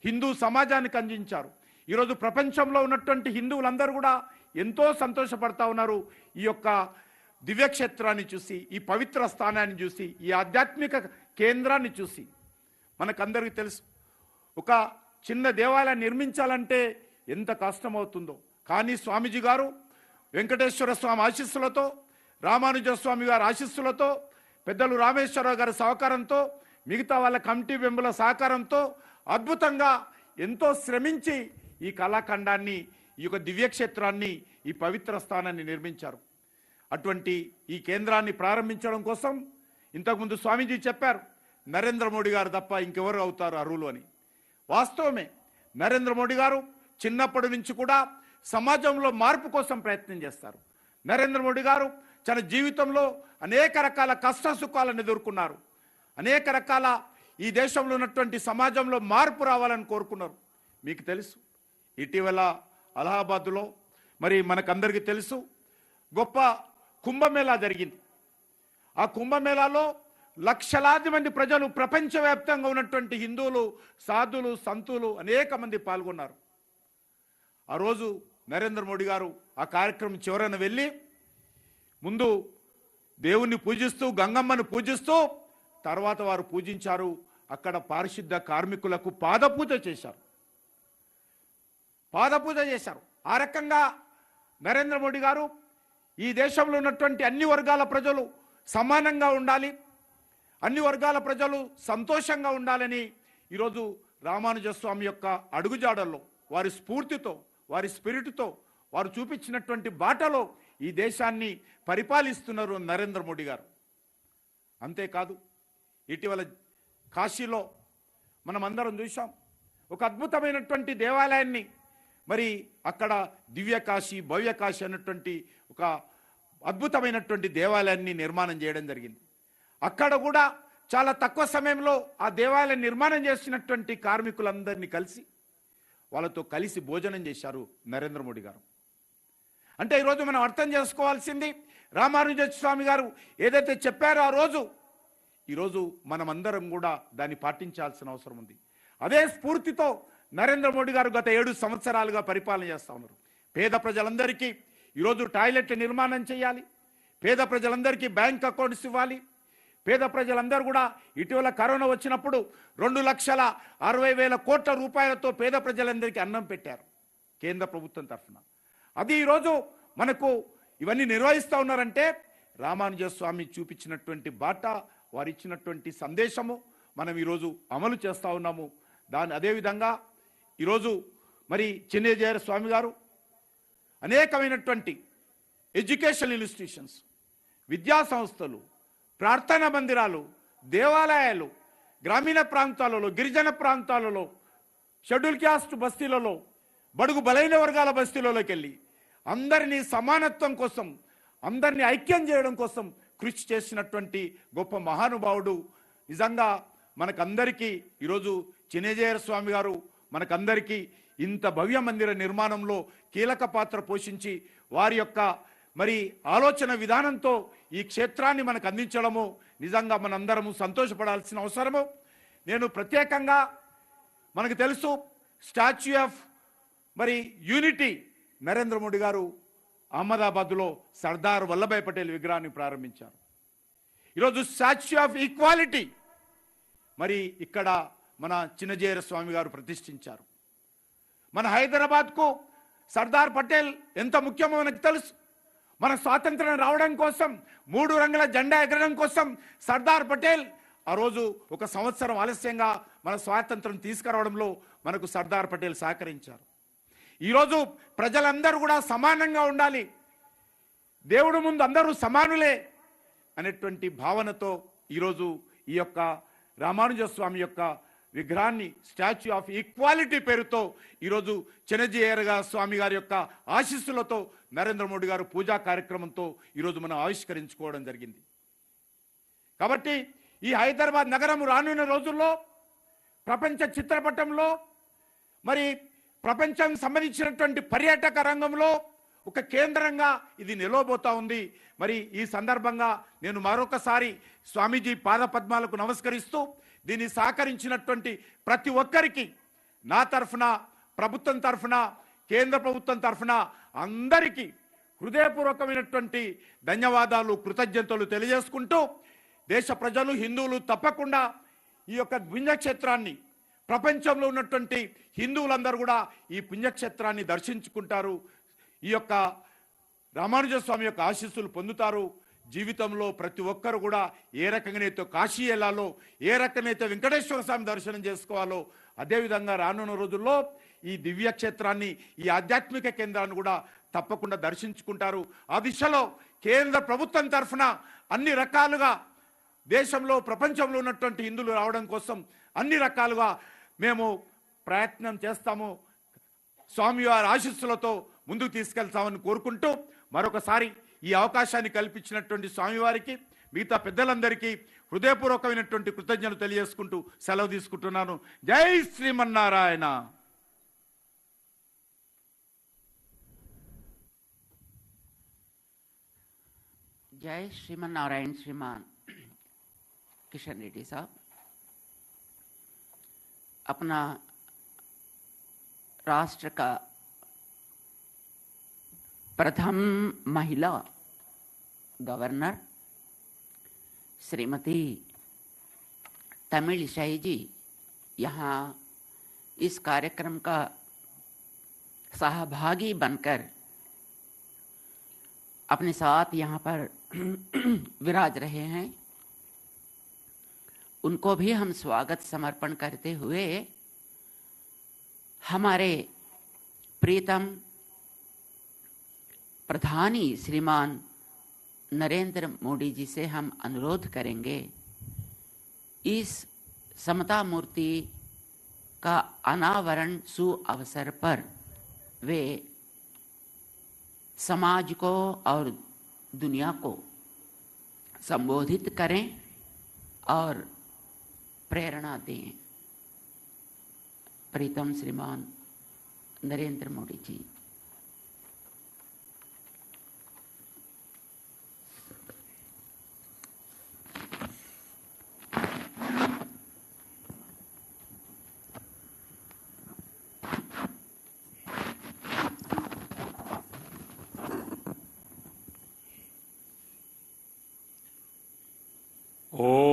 హిందూ సమాజానికి అందించారు. ఈరోజు ప్రపంచంలో ఉన్నటువంటి హిందువులందరూ కూడా ఎంతో సంతోషపడతా ఉన్నారు ఈ యొక్క దివ్యక్షేత్రాన్ని చూసి, ఈ పవిత్ర స్థానాన్ని చూసి, ఈ ఆధ్యాత్మిక కేంద్రాన్ని చూసి. మనకందరికీ తెలుసు, ఒక చిన్న దేవాలయం నిర్మించాలంటే ఎంత కష్టమవుతుందో. కానీ స్వామీజీ గారు వెంకటేశ్వర స్వామి ఆశీస్సులతో, రామానుజ స్వామి గారి ఆశీస్సులతో, పెద్దలు రామేశ్వరరావు గారి సహకారంతో, మిగతా వాళ్ళ కమిటీ మెంబర్ల సహకారంతో అద్భుతంగా ఎంతో శ్రమించి ఈ కళాఖండాన్ని, ఈ యొక్క దివ్యక్షేత్రాన్ని, ఈ పవిత్ర స్థానాన్ని నిర్మించారు. అటువంటి ఈ కేంద్రాన్ని ప్రారంభించడం కోసం ఇంతకుముందు స్వామీజీ చెప్పారు, నరేంద్ర మోడీ గారు తప్ప ఇంకెవరు అవుతారు అర్హులు అని. వాస్తవమే, నరేంద్ర మోడీ గారు చిన్నప్పటి నుంచి కూడా సమాజంలో మార్పు కోసం ప్రయత్నం చేస్తారు. నరేంద్ర మోడీ గారు తన జీవితంలో అనేక రకాల కష్ట సుఖాలను ఎదుర్కొన్నారు. అనేక రకాల ఈ దేశంలో ఉన్నటువంటి సమాజంలో మార్పు రావాలని కోరుకున్నారు. మీకు తెలుసు, ఇటీవల అలహాబాద్లో మరి మనకందరికీ తెలుసు, గొప్ప కుంభమేళా జరిగింది. ఆ కుంభమేళాలో లక్షలాది మంది ప్రజలు, ప్రపంచవ్యాప్తంగా ఉన్నటువంటి హిందువులు, సాధులు, సంతులు అనేక మంది పాల్గొన్నారు. ఆ రోజు నరేంద్ర మోడీ గారు ఆ కార్యక్రమం చివరన వెళ్ళి ముందు దేవుణ్ణి పూజిస్తూ, గంగమ్మను పూజిస్తూ, తర్వాత వారు పూజించారు. అక్కడ పారిశుద్ధ కార్మికులకు పాదపూజ చేశారు. ఆ రకంగా నరేంద్ర మోడీ గారు ఈ దేశంలో ఉన్నటువంటి అన్ని వర్గాల ప్రజలు సమానంగా ఉండాలి, అన్ని వర్గాల ప్రజలు సంతోషంగా ఉండాలని ఈరోజు రామానుజ స్వామి యొక్క అడుగుజాడల్లో, వారి స్ఫూర్తితో, వారి స్పిరిట్తో, వారు చూపించినటువంటి బాటలో ఈ దేశాన్ని పరిపాలిస్తున్నారు నరేంద్ర మోడీ గారు. అంతేకాదు, ఇటీవల కాశీలో మనం అందరం చూసాం, ఒక అద్భుతమైనటువంటి దేవాలయాన్ని, మరి అక్కడ దివ్య కాశీ, భవ్య కాశీ అన్నటువంటి ఒక అద్భుతమైనటువంటి దేవాలయాన్ని నిర్మాణం చేయడం జరిగింది. అక్కడ కూడా చాలా తక్కువ సమయంలో ఆ దేవాలయం నిర్మాణం చేసినటువంటి కార్మికులందరినీ కలిసి, వాళ్ళతో కలిసి భోజనం చేశారు నరేంద్ర మోడీ గారు. అంటే ఈరోజు మనం అర్థం చేసుకోవాల్సింది, రామానుజ స్వామి గారు ఏదైతే చెప్పారో ఆ రోజు ఈరోజు మనమందరం కూడా దాన్ని పాటించాల్సిన అవసరం ఉంది. అదే స్ఫూర్తితో నరేంద్ర మోడీ గారు గత 7 సంవత్సరాలుగా పరిపాలన చేస్తూ ఉన్నారు. పేద ప్రజలందరికీ ఈరోజు టాయిలెట్ నిర్మాణం చేయాలి, పేద ప్రజలందరికీ బ్యాంక్ అకౌంట్స్ ఇవ్వాలి, పేద ప్రజలందరూ కూడా ఇటీవల కరోనా వచ్చినప్పుడు 2,60,000 కోట్ల రూపాయలతో పేద ప్రజలందరికీ అన్నం పెట్టారు కేంద్ర ప్రభుత్వం తరఫున. అది ఈరోజు మనకు ఇవన్నీ నిర్వహిస్తూ ఉన్నారంటే రామానుజ స్వామి చూపించినటువంటి బాట, వారు ఇచ్చినటువంటి సందేశము మనం ఈరోజు అమలు చేస్తూ ఉన్నాము. అదేవిధంగా ఈరోజు మరి చిన్నజీయర్ స్వామి గారు అనేకమైనటువంటి ఎడ్యుకేషన్ ఇన్స్టిట్యూషన్స్, విద్యా సంస్థలు, ప్రార్థనా మందిరాలు, దేవాలయాలు గ్రామీణ ప్రాంతాలలో, గిరిజన ప్రాంతాలలో, షెడ్యూల్ క్యాస్ట్ బస్తీలలో, బడుగు బలైన వర్గాల బస్తీలలోకి వెళ్ళి అందరినీ సమానత్వం కోసం, అందరినీ ఐక్యం చేయడం కోసం కృషి చేసినటువంటి గొప్ప మహానుభావుడు. నిజంగా మనకందరికీ ఈరోజు చిన్నజీయర్ స్వామి గారు మనకందరికీ ఇంత భవ్య మందిర నిర్మాణంలో కీలక పాత్ర పోషించి వారి యొక్క మరి ఆలోచన విధానంతో ఈ క్షేత్రాన్ని మనకు అందించడము నిజంగా మనందరము సంతోషపడాల్సిన అవసరము. నేను ప్రత్యేకంగా మనకు తెలుసు స్టాచ్యూ ఆఫ్ మరి యూనిటీ నరేంద్ర మోడీ గారు అహ్మదాబాద్లో సర్దార్ వల్లభాయ్ పటేల్ విగ్రహాన్ని ప్రారంభించారు. ఈరోజు స్టాచ్యూ ఆఫ్ ఈక్వాలిటీ మరి ఇక్కడ మన చిన్నజీయర్ స్వామి గారు ప్రతిష్ఠించారు. మన హైదరాబాద్కు సర్దార్ పటేల్ ఎంత ముఖ్యమో మనకు తెలుసు. మన స్వాతంత్రం రావడం కోసం 3 రంగుల జెండా ఎగరడం కోసం సర్దార్ పటేల్ ఆ రోజు 1 సంవత్సరం ఆలస్యంగా మన స్వాతంత్రం తీసుకురావడంలో మనకు సర్దార్ పటేల్ సహకరించారు. ఈరోజు ప్రజలందరూ కూడా సమానంగా ఉండాలి, దేవుడు ముందు అందరూ సమానులే అనేటువంటి భావనతో ఈరోజు ఈ యొక్క రామానుజ స్వామి యొక్క విగ్రహాన్ని స్టాచ్యూ ఆఫ్ ఈక్వాలిటీ పేరుతో ఈరోజు చిన్నజీయర్ స్వామి గారి యొక్క ఆశీస్సులతో నరేంద్ర మోడీ గారు పూజా కార్యక్రమంతో ఈరోజు మనం ఆవిష్కరించుకోవడం జరిగింది. కాబట్టి ఈ హైదరాబాద్ నగరం రానున్న రోజుల్లో ప్రపంచ చిత్రపటంలో మరి ప్రపంచానికి సంబంధించినటువంటి పర్యాటక రంగంలో ఒక కేంద్రంగా ఇది నిలవబోతా ఉంది. మరి ఈ సందర్భంగా నేను మరొకసారి స్వామీజీ పాదపద్మాలకు నమస్కరిస్తూ దీన్ని సహకరించినటువంటి ప్రతి ఒక్కరికి నా తరఫున, ప్రభుత్వం తరఫున, కేంద్ర ప్రభుత్వం తరఫున అందరికీ హృదయపూర్వకమైనటువంటి ధన్యవాదాలు, కృతజ్ఞతలు తెలియజేసుకుంటూ దేశ ప్రజలు, హిందువులు తప్పకుండా ఈ యొక్క పుణ్యక్షేత్రాన్ని, ప్రపంచంలో ఉన్నటువంటి హిందువులందరూ కూడా ఈ పుణ్యక్షేత్రాన్ని దర్శించుకుంటారు, ఈ యొక్క రామానుజ స్వామి యొక్క ఆశీస్సులు పొందుతారు. జీవితంలో ప్రతి ఒక్కరు కూడా ఏ రకంగానైతే కాశీ వెళ్ళాలో, ఏ రకంగానైతే వెంకటేశ్వర స్వామి దర్శనం చేసుకోవాలో అదేవిధంగా రానున్న రోజుల్లో ఈ దివ్యక్షేత్రాన్ని, ఈ ఆధ్యాత్మిక కేంద్రాన్ని కూడా తప్పకుండా దర్శించుకుంటారు. ఆ దిశలో కేంద్ర ప్రభుత్వం తరఫున అన్ని రకాలుగా దేశంలో, ప్రపంచంలో ఉన్నటువంటి హిందువులు రావడం కోసం అన్ని రకాలుగా మేము ప్రయత్నం చేస్తాము. స్వామివారి ఆశీస్సులతో ముందుకు తీసుకెళ్తామని కోరుకుంటూ మరొకసారి ఈ అవకాశాన్ని కల్పించినటువంటి స్వామివారికి, మిగతా పెద్దలందరికీ హృదయపూర్వకమైనటువంటి కృతజ్ఞతలు తెలియజేసుకుంటూ సెలవు తీసుకుంటున్నాను. జై శ్రీమన్నారాయణ.
जय श्रीमान नारायण श्रीमान किशन रेड्डी साहब, अपना राष्ट्र का प्रथम महिला गवर्नर श्रीमती तमिलिसाई जी यहाँ इस कार्यक्रम का सहभागी बनकर अपने साथ यहाँ पर विराज रहे हैं, उनको भी हम स्वागत समर्पण करते हुए हमारे प्रीतम प्रधानी श्रीमान नरेंद्र मोदी जी से हम अनुरोध करेंगे, इस समता मूर्ति का अनावरण सुअवसर पर वे समाज को और दुनिया को संबोधित करें और प्रेरणा दें। प्रीतम श्रीमान नरेंद्र मोदी जी।
ఓం